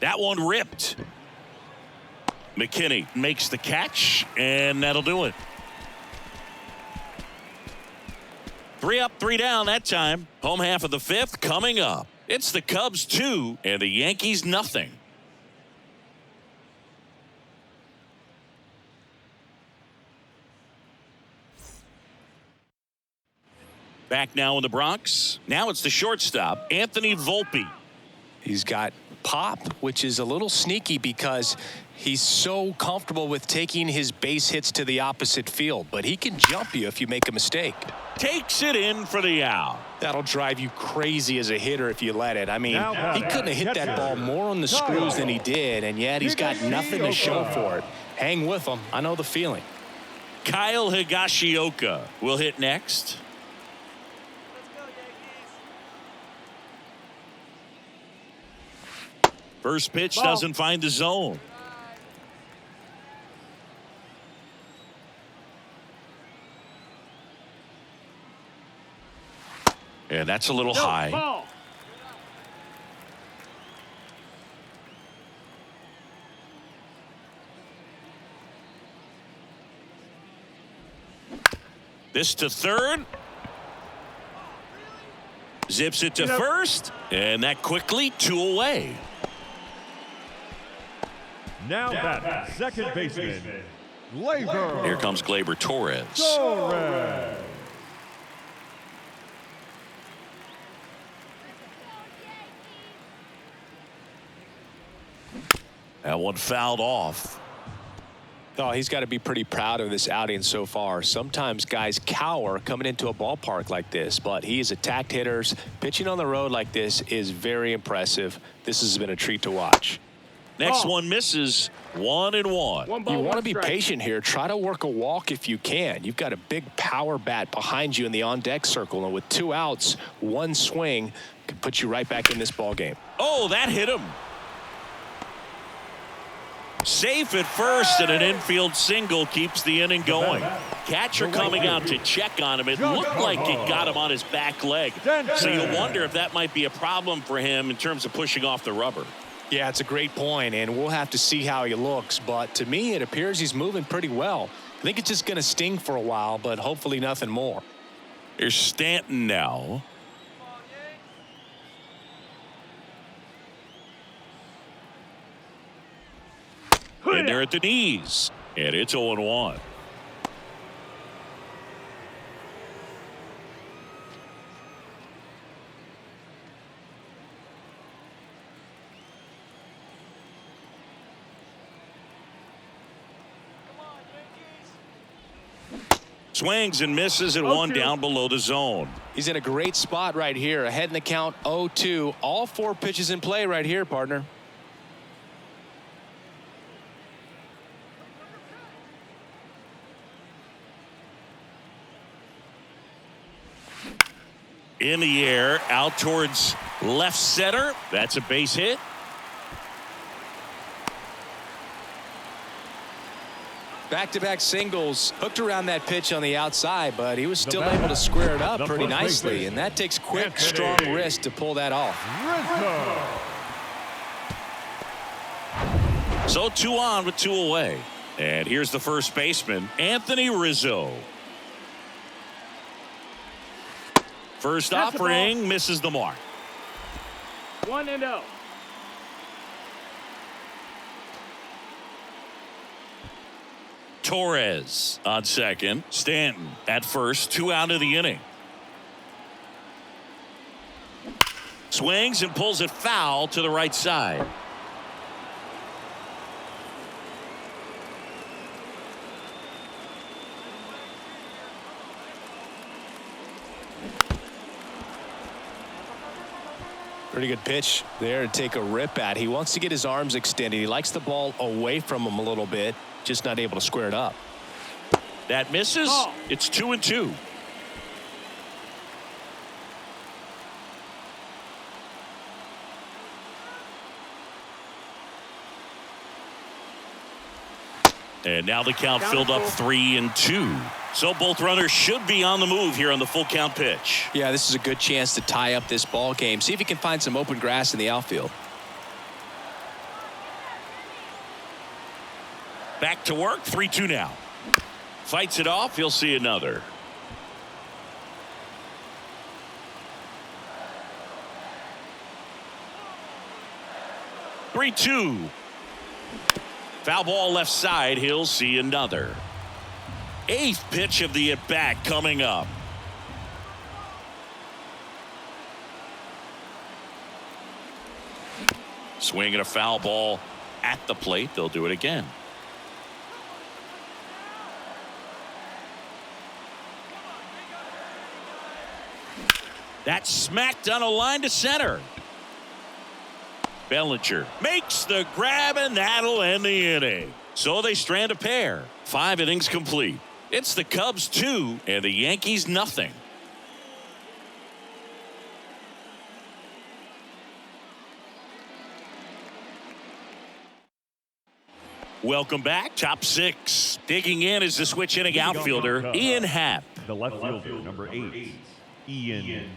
That one ripped. McKinney makes the catch, and that'll do it. 3 up, 3 down that time. Home half of the 5th coming up. It's the Cubs 2 and the Yankees nothing. Back now in the Bronx. Now it's the shortstop, Anthony Volpe. He's got pop, which is a little sneaky because he's so comfortable with taking his base hits to the opposite field, but he can jump you if you make a mistake. Takes it in for the out. That'll drive you crazy as a hitter if you let it. I mean, he couldn't have hit that ball more on the screws than he did, and yet he's got nothing to show for it. Hang with him. I know the feeling. Kyle Higashioka will hit next. First pitch doesn't find the zone. And that's a little high. Ball. This to third. Zips it to first. And that quickly 2 away. Now that second baseman, Gleyber. Here comes Gleyber Torres. Torres. That one fouled off. Oh, he's got to be pretty proud of this outing so far. Sometimes guys cower coming into a ballpark like this, but he has attacked hitters. Pitching on the road like this is very impressive. This has been a treat to watch. Next one misses. 1-1. You want to be patient here. Try to work a walk if you can. You've got a big power bat behind you in the on-deck circle, and with 2 outs, 1 swing could put you right back in this ball game. Oh, that hit him. Safe at first, and an infield single keeps the inning going. Catcher coming out to check on him. It looked like it got him on his back leg. So you wonder if that might be a problem for him in terms of pushing off the rubber. Yeah, it's a great point, and we'll have to see how he looks. But to me, it appears he's moving pretty well. I think it's just going to sting for a while, but hopefully nothing more. Here's Stanton now. in there at the knees. And it's 0-1. Swings and misses at 1 down below the zone. He's in a great spot right here. Ahead in the count, 0-2. All 4 pitches in play right here, partner. In the air, out towards left center. That's a base hit. Back-to-back singles hooked around that pitch on the outside, but he was still able to square it up pretty nicely, and that takes quick, strong wrist to pull that off. So 2 on with 2 away. And here's the first baseman, Anthony Rizzo. First offering misses the mark. 1-0. Torres on second. Stanton at first. 2 out of the inning. Swings and pulls it foul to the right side. Pretty good pitch there to take a rip at. He wants to get his arms extended. He likes the ball away from him a little bit, just not able to square it up. That misses. It's 2-2. And now the count filled up 3-2. So both runners should be on the move here on the full count pitch. Yeah, this is a good chance to tie up this ball game. See if he can find some open grass in the outfield. Back to work. 3-2 now. Fights it off. He'll see another. (3-2). Foul ball left side. He'll see another. 8th pitch of the at-bat coming up. Swinging a foul ball at the plate. They'll do it again. That's smacked on a line to center. Bellinger makes the grab, and that'll end the inning. So they strand a pair. 5 innings complete. It's the Cubs 2 and the Yankees nothing. Welcome back. Top 6. Digging in is the switch inning outfielder, Ian Happ. The left fielder, number 8, Ian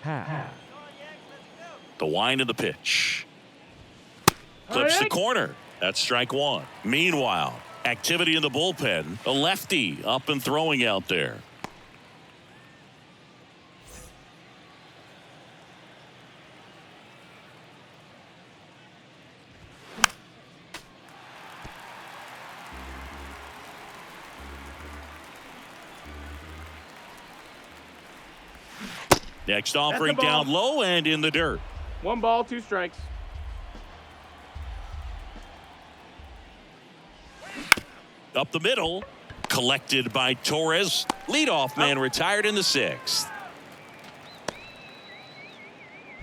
Happ. The wind of the pitch. Clips the corner. That's strike 1. Meanwhile, activity in the bullpen. A lefty up and throwing out there. Next offering down low and in the dirt. 1 ball, 2 strikes. Up the middle, collected by Torres. Leadoff man retired in the 6th.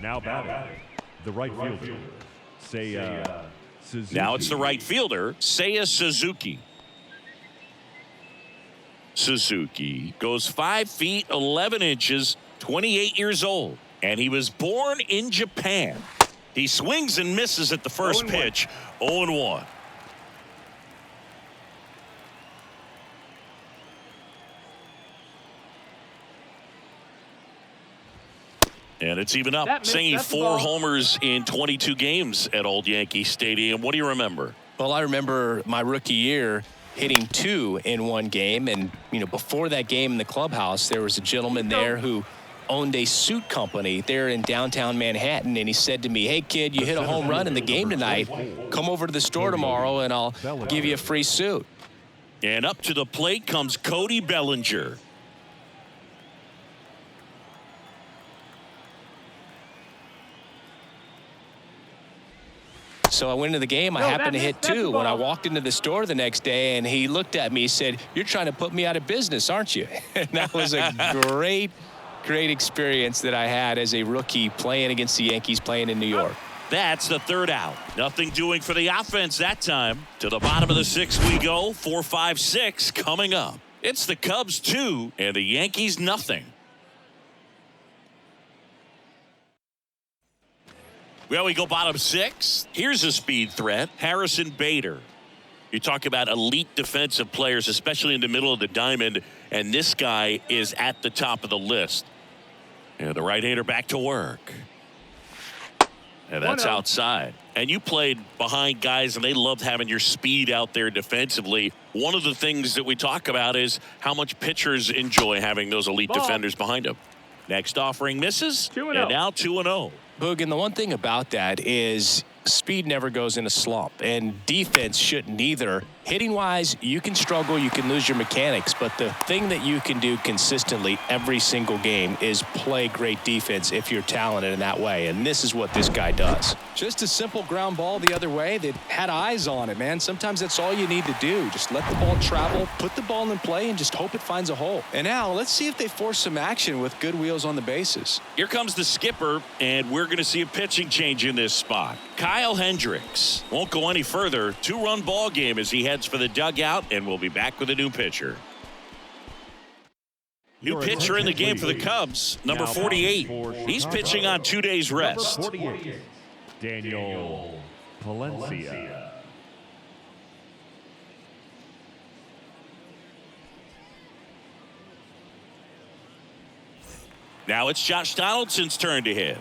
Now batting, the right fielder, Seiya Suzuki. Now it's the right fielder, Seiya Suzuki. Suzuki goes 5 feet 11 inches, 28 years old, and he was born in Japan. He swings and misses at the first pitch, 0-1. And it's even up. Singing 4 homers in 22 games at Old Yankee Stadium. What do you remember? Well, I remember my rookie year hitting 2 in one game. And, you know, before that game in the clubhouse, there was a gentleman there who owned a suit company there in downtown Manhattan, and he said to me, "Hey, kid, you hit a home run in the game tonight. Come over to the store tomorrow, and I'll give you a free suit." And up to the plate comes Cody Bellinger. So I went into the game. I happened to hit 2 when I walked into the store the next day, and he looked at me and said, "You're trying to put me out of business, aren't you?" And that was a great experience that I had as a rookie playing against the Yankees, playing in New York. That's the third out. Nothing doing for the offense that time. To the bottom of the 6th we go. 4, 5, 6 coming up. It's the Cubs 2 and the Yankees nothing. Well, we go bottom 6. Here's a speed threat. Harrison Bader. You talk about elite defensive players, especially in the middle of the diamond, and this guy is at the top of the list. And the right-hander back to work. And that's outside. And you played behind guys, and they loved having your speed out there defensively. One of the things that we talk about is how much pitchers enjoy having those elite defenders behind them. Next offering misses, and now 2-0. Boog, and the one thing about that is speed never goes in a slump, and defense shouldn't either. Hitting-wise, you can struggle, you can lose your mechanics, but the thing that you can do consistently every single game is play great defense if you're talented in that way, and this is what this guy does. Just a simple ground ball the other way that had eyes on it, man. Sometimes that's all you need to do. Just let the ball travel, put the ball in play, and just hope it finds a hole. And now, let's see if they force some action with good wheels on the bases. Here comes the skipper, and we're going to see a pitching change in this spot. Kyle Hendricks won't go any further. 2-run ball game as he heads for the dugout, and we'll be back with a new pitcher. New pitcher in the game for the Cubs, number 48. He's pitching on 2 days rest. Number 48, Daniel Palencia. Now it's Josh Donaldson's turn to hit.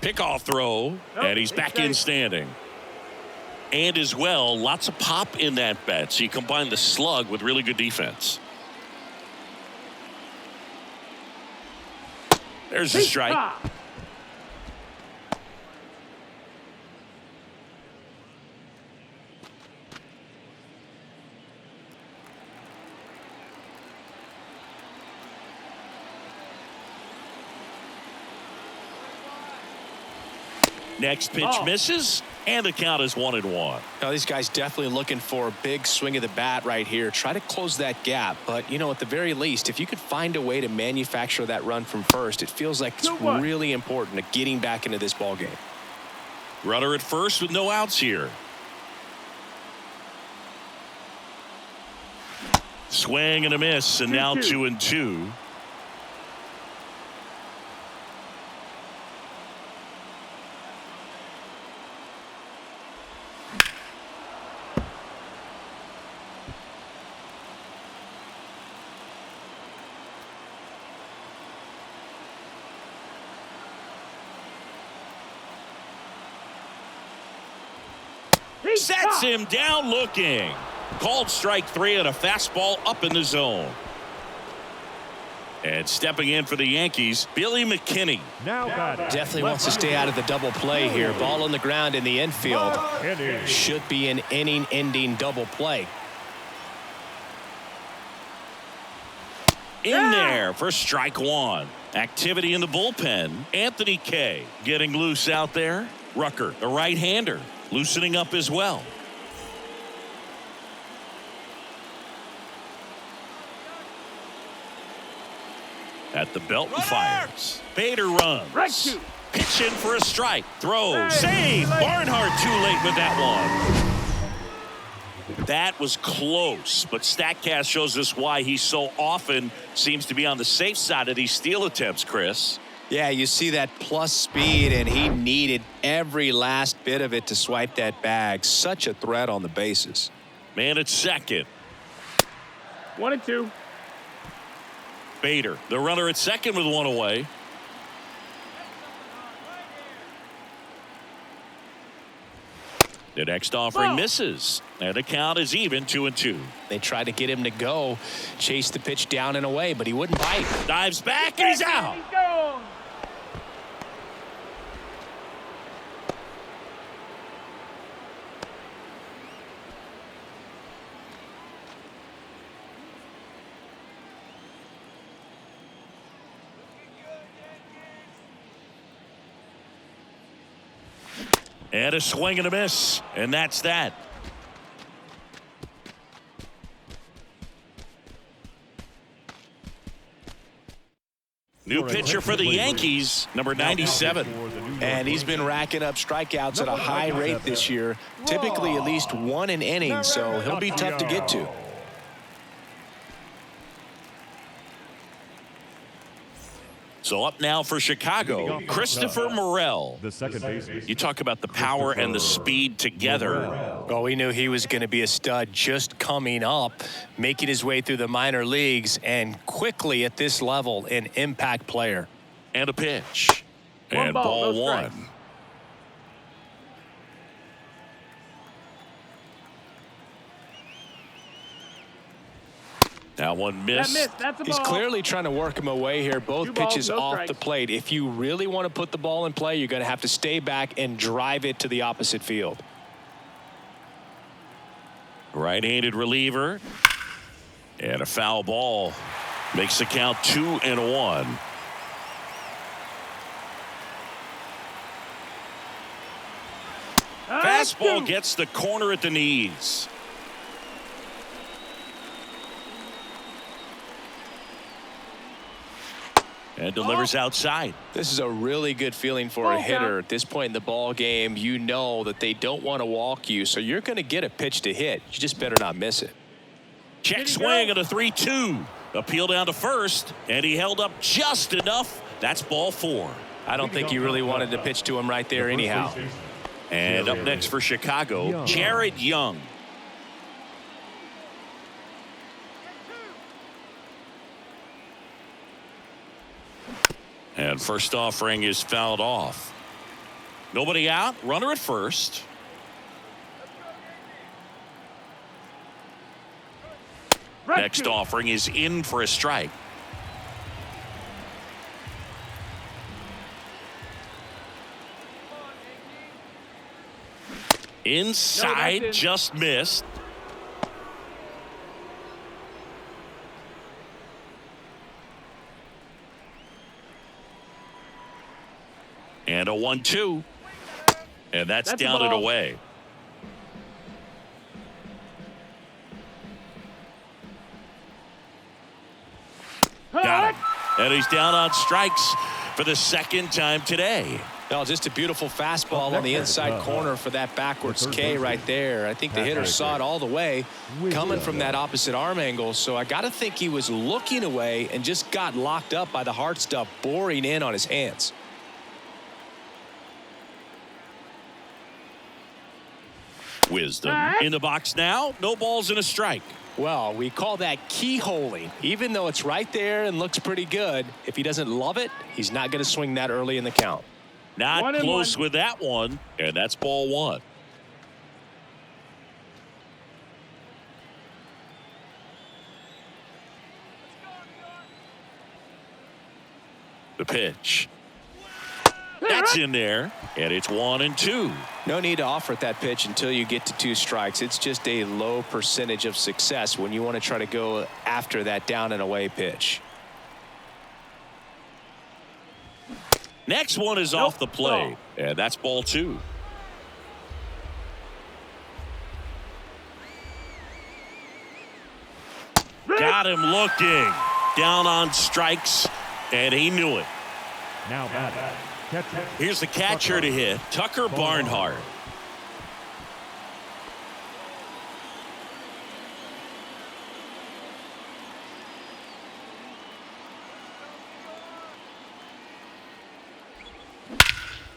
Pickoff throw, and he's back in standing. And as well, lots of pop in that bat. So you combine the slug with really good defense. There's the strike. Next pitch misses, and the count is 1-1. Now, these guys definitely looking for a big swing of the bat right here. Try to close that gap. But, you know, at the very least, if you could find a way to manufacture that run from first, it feels like it's really important to getting back into this ball game. Runner at first with no outs here. Swing and a miss, and now 2-2. Sets him down looking. Called strike 3 and a fastball up in the zone. And stepping in for the Yankees, Billy McKinney. Now definitely wants to stay out of the double play here. Ball on the ground in the infield. Should be an inning-ending double play. In there for strike 1. Activity in the bullpen. Anthony Kay getting loose out there. Rucker, the right-hander, loosening up as well. At the belt and fires. Bader runs. Pitch in for a strike. Throw. Save. Barnhart too late with that one. That was close, but StatCast shows us why he so often seems to be on the safe side of these steal attempts, Chris. Yeah, you see that plus speed, and he needed every last bit of it to swipe that bag. Such a threat on the bases. Man at second. 1-2. Bader, the runner at second with one away. The next offering misses, and the count is even 2-2. They tried to get him to go, chase the pitch down and away, but he wouldn't bite. Dives back, and he's out. He's gone. And a swing and a miss, and that's that. New pitcher for the Yankees, number 97. And he's been racking up strikeouts at a high rate this year, typically at least one an inning, so he'll be tough to get to. So up now for Chicago, Christopher Morel. The second baseman. You talk about the power and the speed together. Well, we knew he was going to be a stud just coming up, making his way through the minor leagues, and quickly at this level, an impact player. And a pitch. And ball no one. strikes. That one missed. That missed. That's a He's ball. clearly trying to work him away here. Both 2 balls, pitches no off strikes. the plate. If you really want to put the ball in play, you're going to have to stay back and drive it to the opposite field. Right-handed reliever. And a foul ball. Makes the count 2-1. Fastball gets the corner at the knees. And delivers outside. This is a really good feeling for a hitter at this point in the ball game. You know that they don't want to walk you, so you're going to get a pitch to hit. You just better not miss it. Check swing at a 3-2. Appeal down to first, and he held up just enough. That's ball 4. I don't think you really wanted to pitch to him right there anyhow. And up next for Chicago, Jared Young. And first offering is fouled off. Nobody out, runner at first. Next offering is in for a strike. Inside, just missed. And a 1-2. And that's down and away. Got him. And he's down on strikes for the second time today. Well, just a beautiful fastball on the inside corner for that backwards K right there. I think the hitter saw it all the way coming from that opposite arm angle. So I got to think he was looking away and just got locked up by the hard stuff boring in on his hands. Wisdom in the box now. No balls and a strike. Well, we call that keyholing. Even though it's right there and looks pretty good, if he doesn't love it, he's not going to swing that early in the count. Not close with that one, and that's ball 1. The pitch. That's in there, and it's 1-2. No need to offer at that pitch until you get to 2 strikes. It's just a low percentage of success when you want to try to go after that down and away pitch. Next one is off the plate, and that's ball 2. Got him looking. Down on strikes, and he knew it. Now batting. Catcher. Here's the catcher to hit, Tucker Barnhart.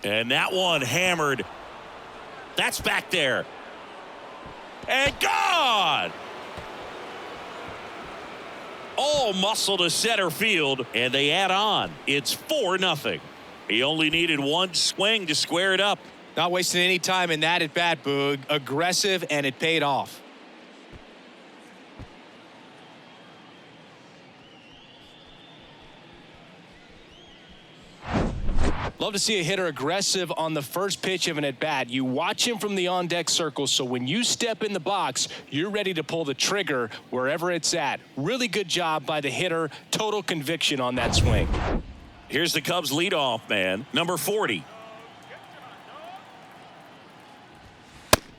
And that one hammered. That's back there. And gone! All muscle to center field, and they add on. It's 4-0. He only needed one swing to square it up. Not wasting any time in that at bat, Boog. Aggressive, and it paid off. Love to see a hitter aggressive on the first pitch of an at-bat. You watch him from the on-deck circle, so when you step in the box, you're ready to pull the trigger wherever it's at. Really good job by the hitter. Total conviction on that swing. Here's the Cubs leadoff man, number 40.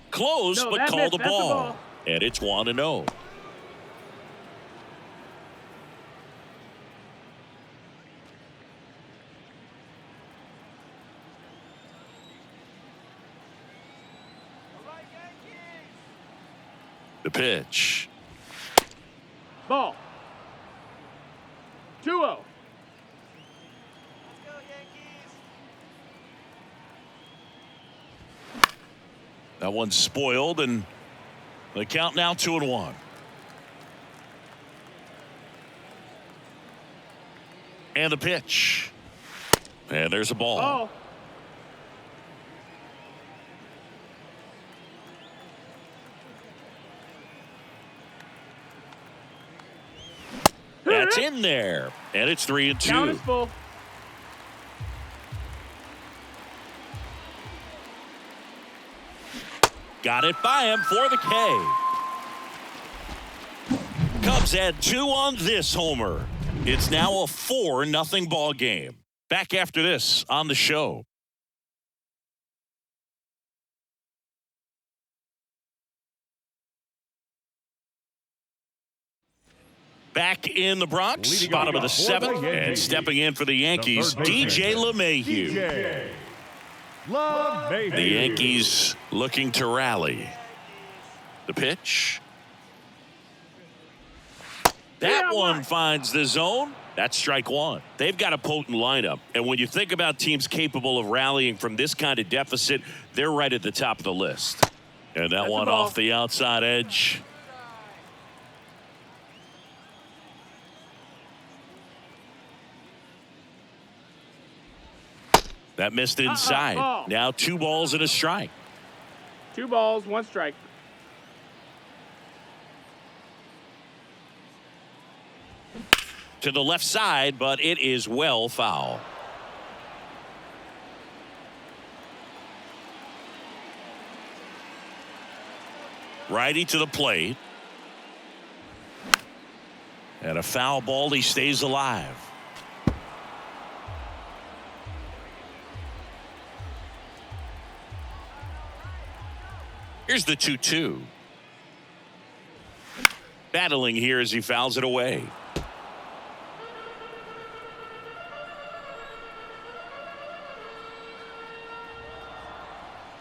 Close, No, but called missed. the That's ball. And it's 1-0. The pitch. Ball. 2-0. That one's spoiled, and the count now 2-1. And the pitch. And there's a ball. Ball. That's in there. And it's 3-2. Count is full. Got it by him for the K. Cubs had 2 on this homer. It's now a 4-0 ball game. Back after this on the show. Back in the Bronx, Leading bottom of off the for the 7th, and Yankees, stepping in for the Yankees, the third DJ baseman, LeMahieu. DJ LeMahieu. The Yankees looking to rally. The pitch. That one finds the zone. That's strike one. They've got a potent lineup. And when you think about teams capable of rallying from this kind of deficit, they're right at the top of the list. And that one off the outside edge. That missed inside. Now 2 balls and a strike. 2 balls, 1 strike. To the left side, but it is well foul. Righty to the plate. And a foul ball. He stays alive. Here's the 2-2. Battling here as he fouls it away.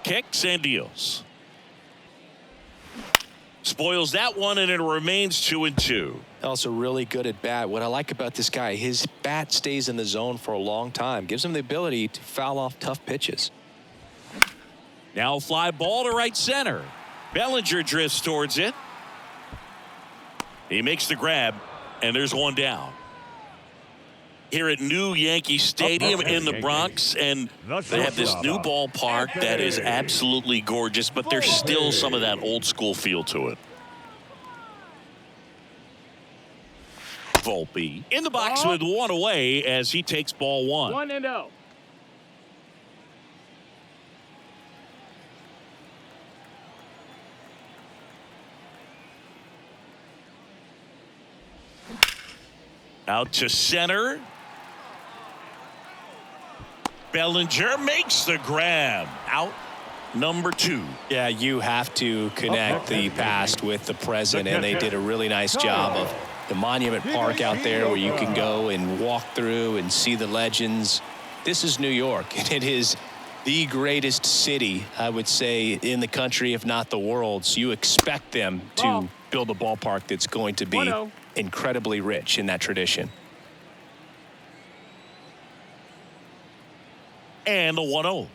Kicks and deals. Spoils that one, and it remains 2-2. Also really good at bat. What I like about this guy, his bat stays in the zone for a long time. Gives him the ability to foul off tough pitches. Now fly ball to right center. Bellinger drifts towards it. He makes the grab, and there's one down. Here at New Yankee Stadium in the Bronx, and they have this new ballpark that is absolutely gorgeous, but there's still some of that old school feel to it. Volpe in the box with 1 away as he takes ball 1. 1-0. Out to center. Bellinger makes the grab. Out number 2. Yeah, you have to connect the past with the present, and they did a really nice job of the Monument Park out there where you can go and walk through and see the legends. This is New York, and it is the greatest city, I would say, in the country, if not the world. So you expect them to build a ballpark that's going to be 1-0. incredibly rich in that tradition. And the 1-0.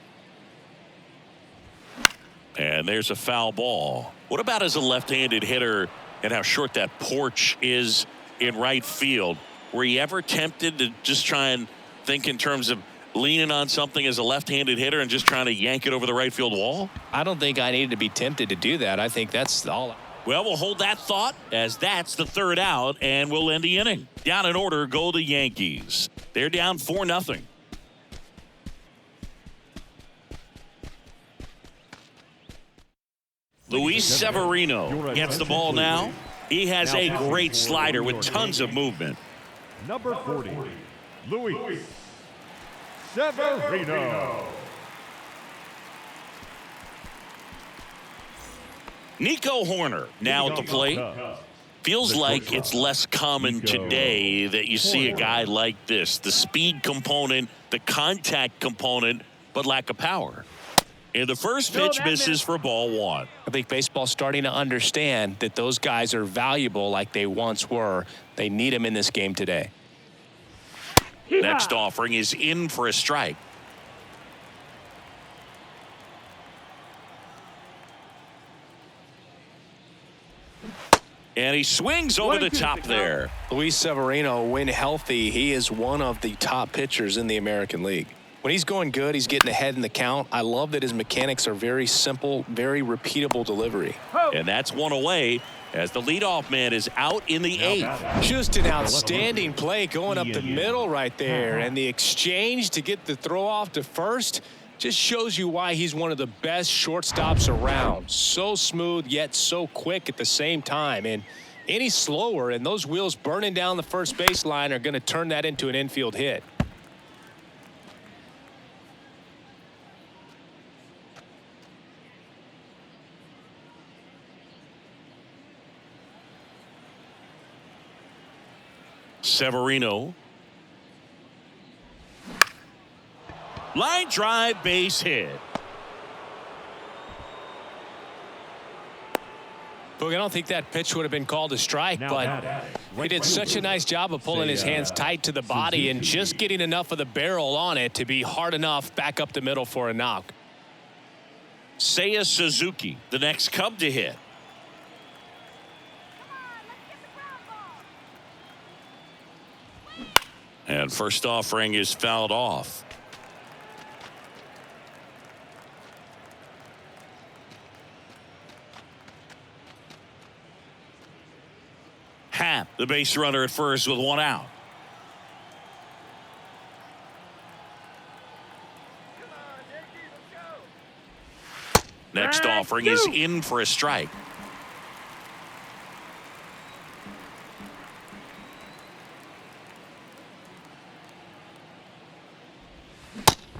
And there's a foul ball. What about as a left-handed hitter and how short that porch is in right field? Were you ever tempted to just try and think in terms of leaning on something as a left-handed hitter and just trying to yank it over the right field wall? I don't think I needed to be tempted to do that. I think that's all. Well, we'll hold that thought as that's the third out, and we'll end the inning. Down in order go the Yankees. They're down 4-0. Luis Severino gets the ball now. He has a great slider with tons of movement. Number 40, Luis Severino. Nico Horner now at the plate. Feels like it's less common today that you see a guy like this. The speed component, the contact component, but lack of power. And the first pitch misses for ball one. I think baseball's starting to understand that those guys are valuable like they once were. They need them in this game today. Next offering is in for a strike. And he swings over the top there. Luis Severino, when healthy, he is one of the top pitchers in the American League. When he's going good, he's getting ahead in the count. I love that his mechanics are very simple, very repeatable delivery. And that's one away as the leadoff man is out in the eighth. Just an outstanding play going up the middle right there. And the exchange to get the throw off to first just shows you why he's one of the best shortstops around. So smooth, yet so quick at the same time. And any slower, and those wheels burning down the first baseline are going to turn that into an infield hit. Severino. Line drive, base hit. Boog, I don't think that pitch would have been called a strike, but he did such a nice job of pulling his hands tight to the body and just getting enough of the barrel on it to be hard enough back up the middle for a knock. Seiya Suzuki, the next Cub to hit. And first offering is fouled off. Happ, the base runner at first with one out. Next offering is in for a strike.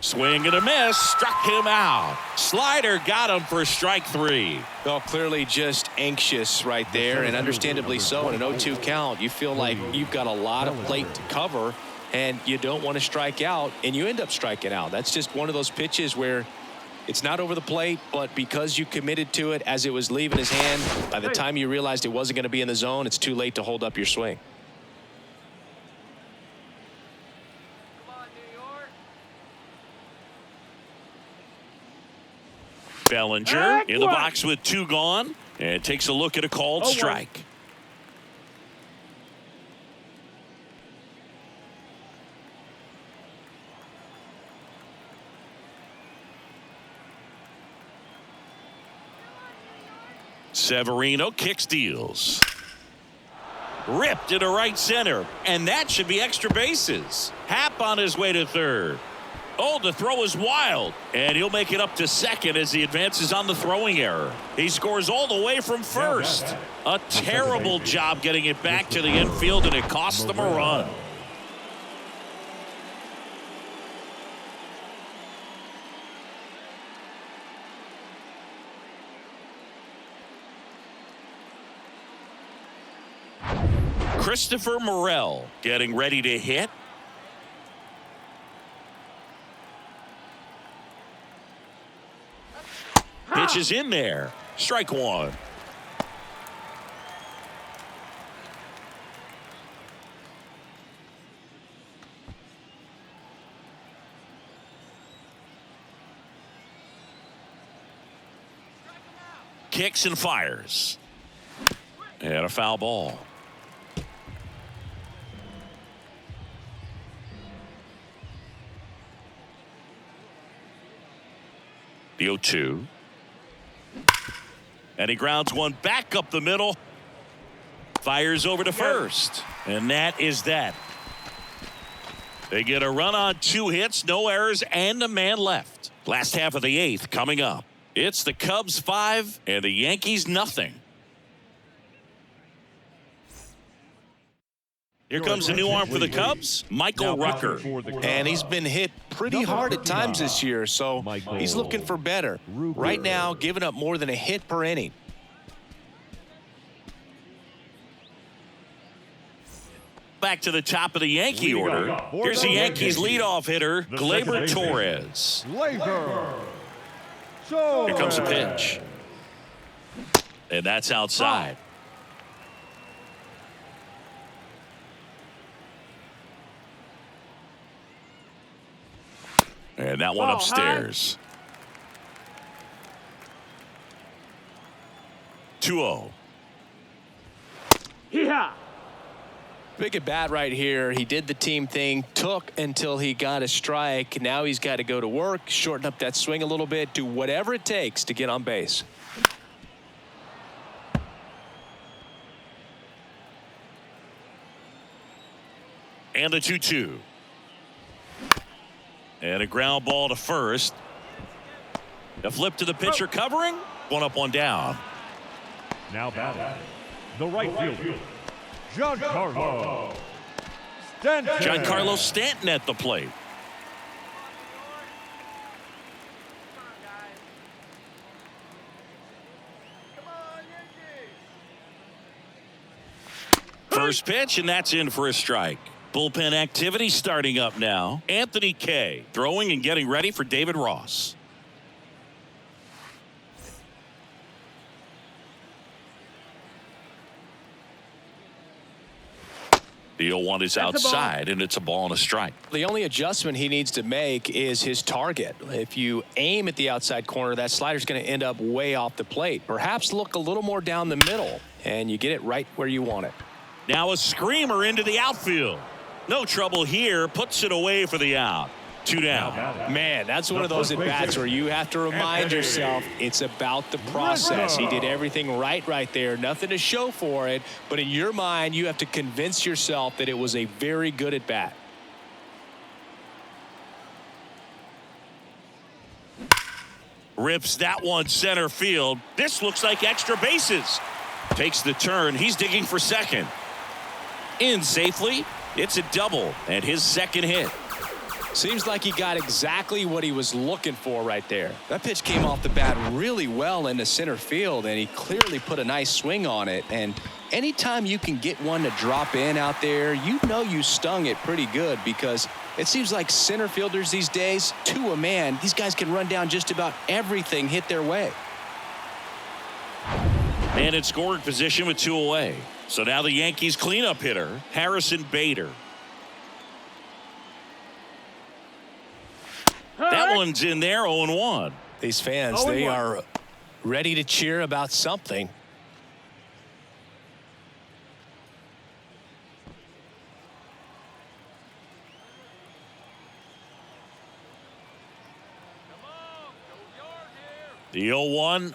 Swing and a miss, struck him out. Slider got him for strike three. Well, clearly just anxious right there, and understandably so. In an 0-2 count, you feel like you've got a lot of plate to cover, and you don't want to strike out, and you end up striking out. That's just one of those pitches where it's not over the plate, but because you committed to it as it was leaving his hand, by the time you realized it wasn't going to be in the zone, it's too late to hold up your swing. Bellinger in the box with two gone and takes a look at a called strike. Severino kicks, deals. Ripped into right center, and that should be extra bases. Happ on his way to third. Oh, the throw is wild, and he'll make it up to second as he advances on the throwing error. He scores all the way from first. A terrible job getting it back to the infield, and it cost them a run. Christopher Morel getting ready to hit. Pitch is in there. Strike one. Kicks and fires. And a foul ball. The 0-2. And he grounds one back up the middle. Fires over to first. And that is that. They get a run on 2 hits, no errors, and a man left. Last half of the 8th coming up. It's the Cubs 5 and the Yankees nothing. Here comes a new arm for the Cubs, Michael Rucker. And he's been hit pretty hard at times this year, so he's looking for better. Right now, giving up more than a hit per inning. Back to the top of the Yankee order. Here's the Yankees leadoff hitter, Gleyber Torres. Here comes a pitch. And that's outside. And that one upstairs. 2-0. Yeah. Big at bat right here. He did the team thing, took until he got a strike. Now he's got to go to work, shorten up that swing a little bit, do whatever it takes to get on base. And the 2-2. And a ground ball to first. A flip to the pitcher covering. One up, one down. Now batting, the right fielder, Giancarlo Stanton. Giancarlo Stanton at the plate. First pitch, and that's in for a strike. Bullpen activity starting up now. Anthony Kay throwing and getting ready for David Ross. The 0-1 is outside, and it's a ball and a strike. The only adjustment he needs to make is his target. If you aim at the outside corner, that slider's going to end up way off the plate. Perhaps look a little more down the middle, and you get it right where you want it. Now a screamer into the outfield. No trouble here. Puts it away for the out. 2 down. Man, that's one of those at-bats where you have to remind yourself it's about the process. He did everything right there. Nothing to show for it. But in your mind, you have to convince yourself that it was a very good at-bat. Rips that one center field. This looks like extra bases. Takes the turn. He's digging for second. In safely. It's a double and his second hit. Seems like he got exactly what he was looking for right there. That pitch came off the bat really well into center field, and he clearly put a nice swing on it. And anytime you can get one to drop in out there, you know you stung it pretty good, because it seems like center fielders these days, to a man, these guys can run down just about everything hit their way. And in scoring position with 2 away. So now the Yankees cleanup hitter, Harrison Bader. That one's in there, 0-1. These fans, they are ready to cheer about something. The 0-1.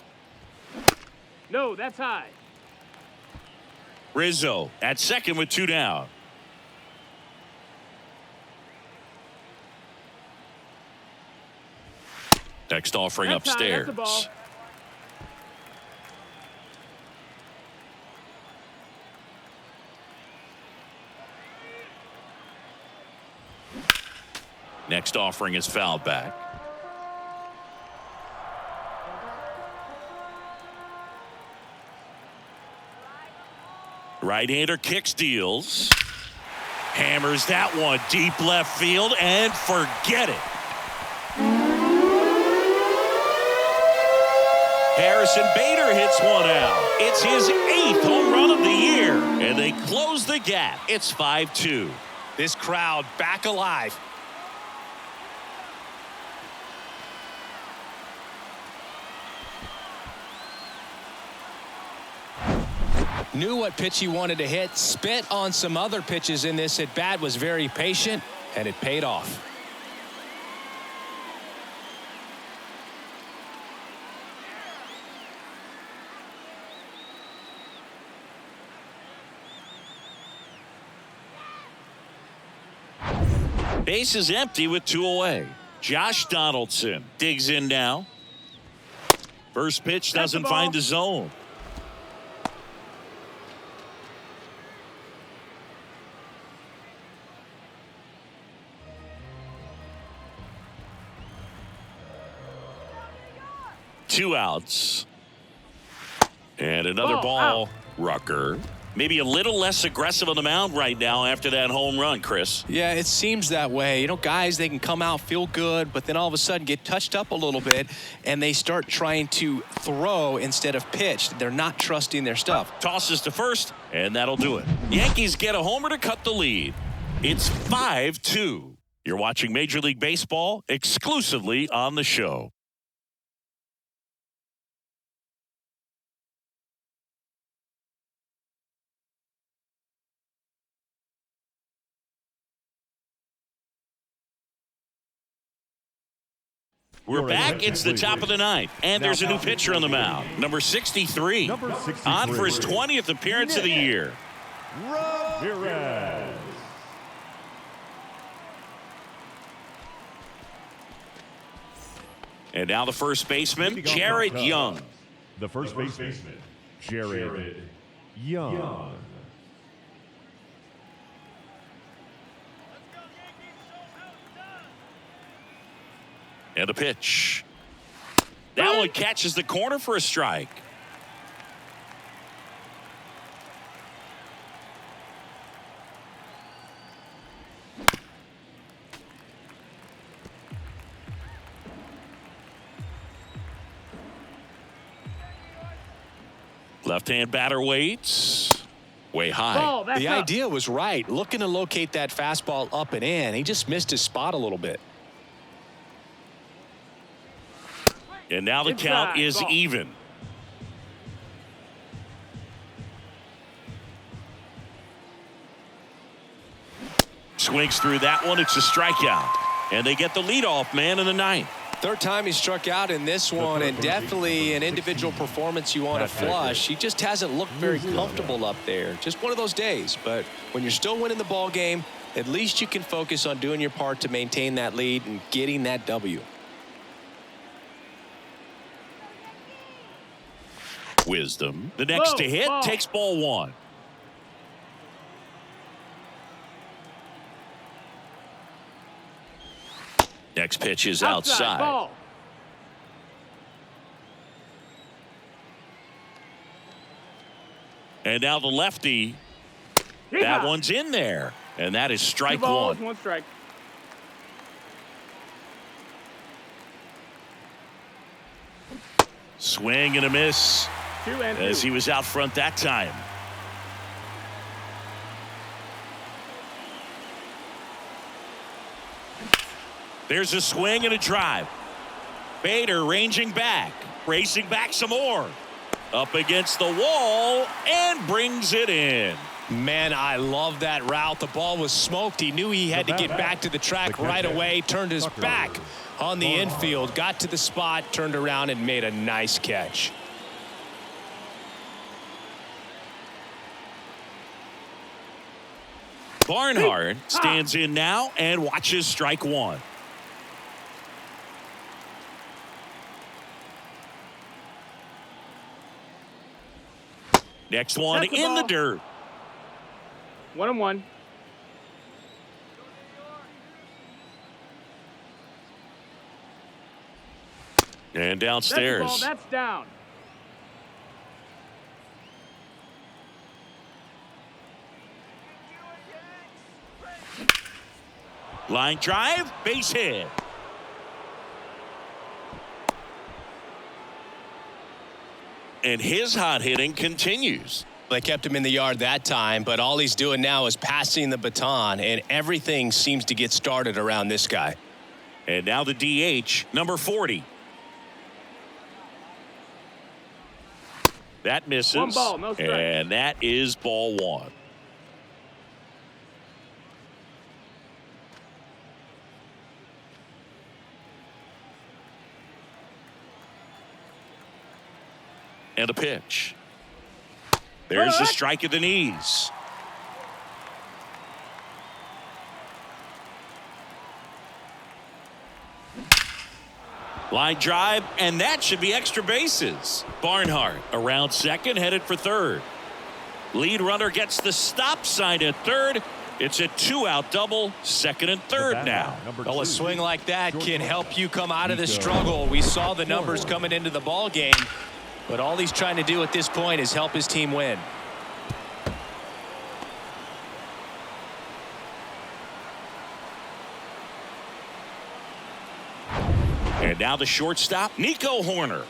No, that's high. Rizzo at second with 2 down. Next offering That's upstairs. high. That's a ball. Next offering is fouled back. Right-hander kicks, deals. Hammers that one deep left field and forget it. Harrison Bader hits one out. It's his 8th home run of the year. And they close the gap. It's 5-2. This crowd back alive. Knew what pitch he wanted to hit. Spit on some other pitches in this at bat. Was very patient, and it paid off. Base is empty with 2 away. Josh Donaldson digs in now. First pitch doesn't find the zone. Two outs. And another ball. Rucker. Maybe a little less aggressive on the mound right now after that home run, Chris. Yeah, it seems that way. You know, guys, they can come out, feel good, but then all of a sudden get touched up a little bit, and they start trying to throw instead of pitch. They're not trusting their stuff. Tosses to first, and that'll do it. Yankees get a homer to cut the lead. It's 5-2. You're watching Major League Baseball exclusively on the show. We're back. It's the top of the ninth, and there's a new pitcher on the mound. Number 63. On for his 20th appearance of the year. Ramirez. And now the first baseman, Jared Young. The first baseman, Jared Young. And a pitch. That one catches the corner for a strike. Left-hand batter waits. Way high. The idea was right. Looking to locate that fastball up and in. He just missed his spot a little bit. And now the count is even. Swings through that one. It's a strikeout. And they get the leadoff man in the ninth. Third time he struck out in this one, and definitely an individual performance you want to flush. He just hasn't looked very comfortable up there. Just one of those days. But when you're still winning the ball game, at least you can focus on doing your part to maintain that lead and getting that W. Wisdom. The next to hit takes ball one. Next pitch is outside. And now the lefty. That one's in there. And that is strike one. 1 strike. Swing and a miss. 2 and 2. As he was out front that time. There's a swing and a drive. Bader ranging back, racing back some more. Up against the wall and brings it in. Man, I love that route. The ball was smoked. He knew he had to get back to the track right away. Turned his back on the infield, got to the spot, turned around and made a nice catch. Barnhart stands in now and watches strike one. Next one in the dirt. 1-1. And downstairs. That's down. Line drive, base hit. And his hot hitting continues. They kept him in the yard that time, but all he's doing now is passing the baton, and everything seems to get started around this guy. And now the DH, number 40. That misses. 1 ball, no strike. And that is ball one. And a pitch. There's a strike at the knees. Line drive, and that should be extra bases. Barnhart around second, headed for third. Lead runner gets the stop sign at third. It's a 2-out double, second and third now. Well, a swing like that can help you come out of the struggle. We saw the numbers coming into the ball game, but all he's trying to do at this point is help his team win. And now the shortstop, Nico Hoerner.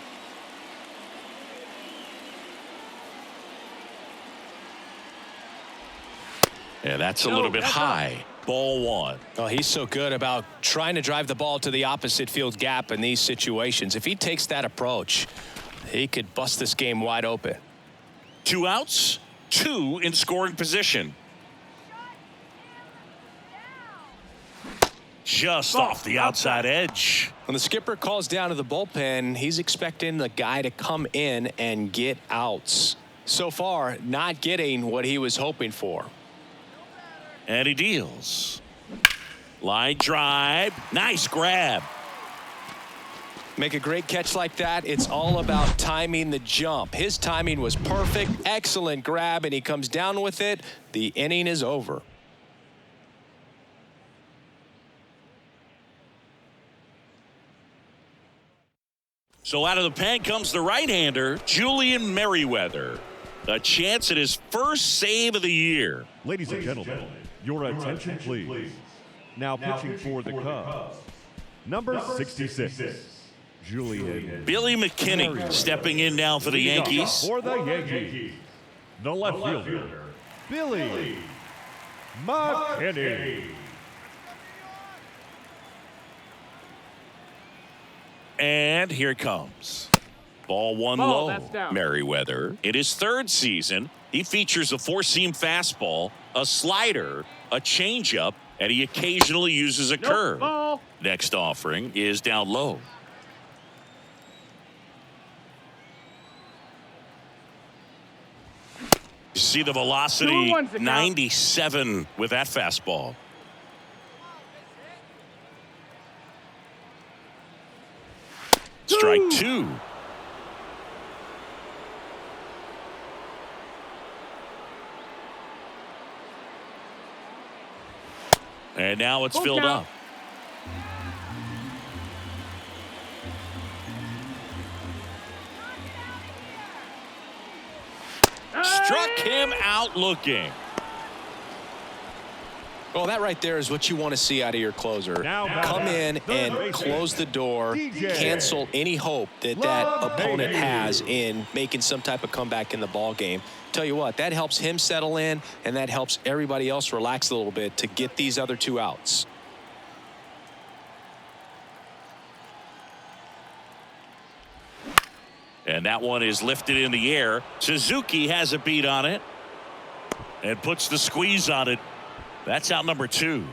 And that's a little bit high. Ball one. Oh, he's so good about trying to drive the ball to the opposite field gap in these situations. If he takes that approach, he could bust this game wide open. 2 outs, 2 in scoring position. Just off the outside edge. When the skipper calls down to the bullpen, he's expecting the guy to come in and get outs. So far, not getting what he was hoping for. And he deals. Line drive. Nice grab. Make a great catch like that. It's all about timing the jump. His timing was perfect. Excellent grab, and he comes down with it. The inning is over. So out of the pen comes the right-hander, Julian Merryweather. A chance at his first save of the year. Ladies and gentlemen, your attention please. Now pitching for the Cubs, number 66, Julian Billy McKinney stepping in now for the Yankees. For the Yankees, the left fielder, Billy McKinney. And here it comes. Ball one Ball, low. that's down. Merryweather. In his third season, he features a four-seam fastball, a slider, a changeup, and he occasionally uses a curve. Ball. Next offering is down low. You see the velocity, 2-1's the count. 97 with that fastball. Strike two. And now it's filled up. Struck him out looking. Well, that right there is what you want to see out of your closer. Now Come in and baseman, close the door, DJ cancel any hope that opponent has in making some type of comeback in the ball game. Tell you what, that helps him settle in, and that helps everybody else relax a little bit to get these other two outs. And that one is lifted in the air. Suzuki has a beat on it and puts the squeeze on it. That's out number two.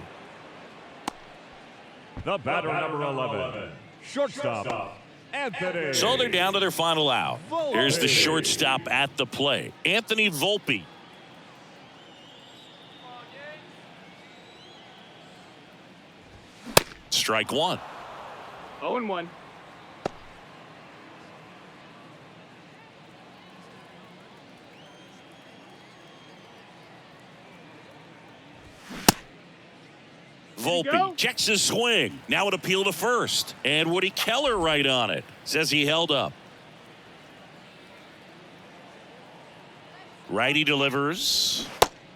The batter, number 11, shortstop, Anthony. So they're down to their final out. Here's the shortstop at the plate, Anthony Volpe. Strike one. 0-1. Volpe checks his swing. Now an appeal to first. And Woody Keller right on it. Says he held up. Righty delivers.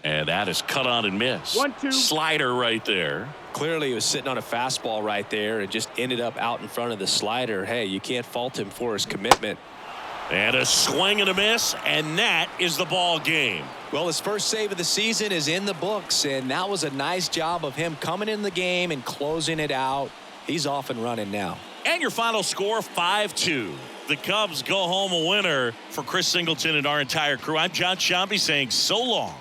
And that is cut on and missed. 1-2. Slider right there. Clearly, he was sitting on a fastball right there and just ended up out in front of the slider. Hey, you can't fault him for his commitment. And a swing and a miss, and that is the ball game. Well, his first save of the season is in the books, and that was a nice job of him coming in the game and closing it out. He's off and running now. And your final score, 5-2. The Cubs go home a winner. For Chris Singleton and our entire crew, I'm John Sciambi saying so long.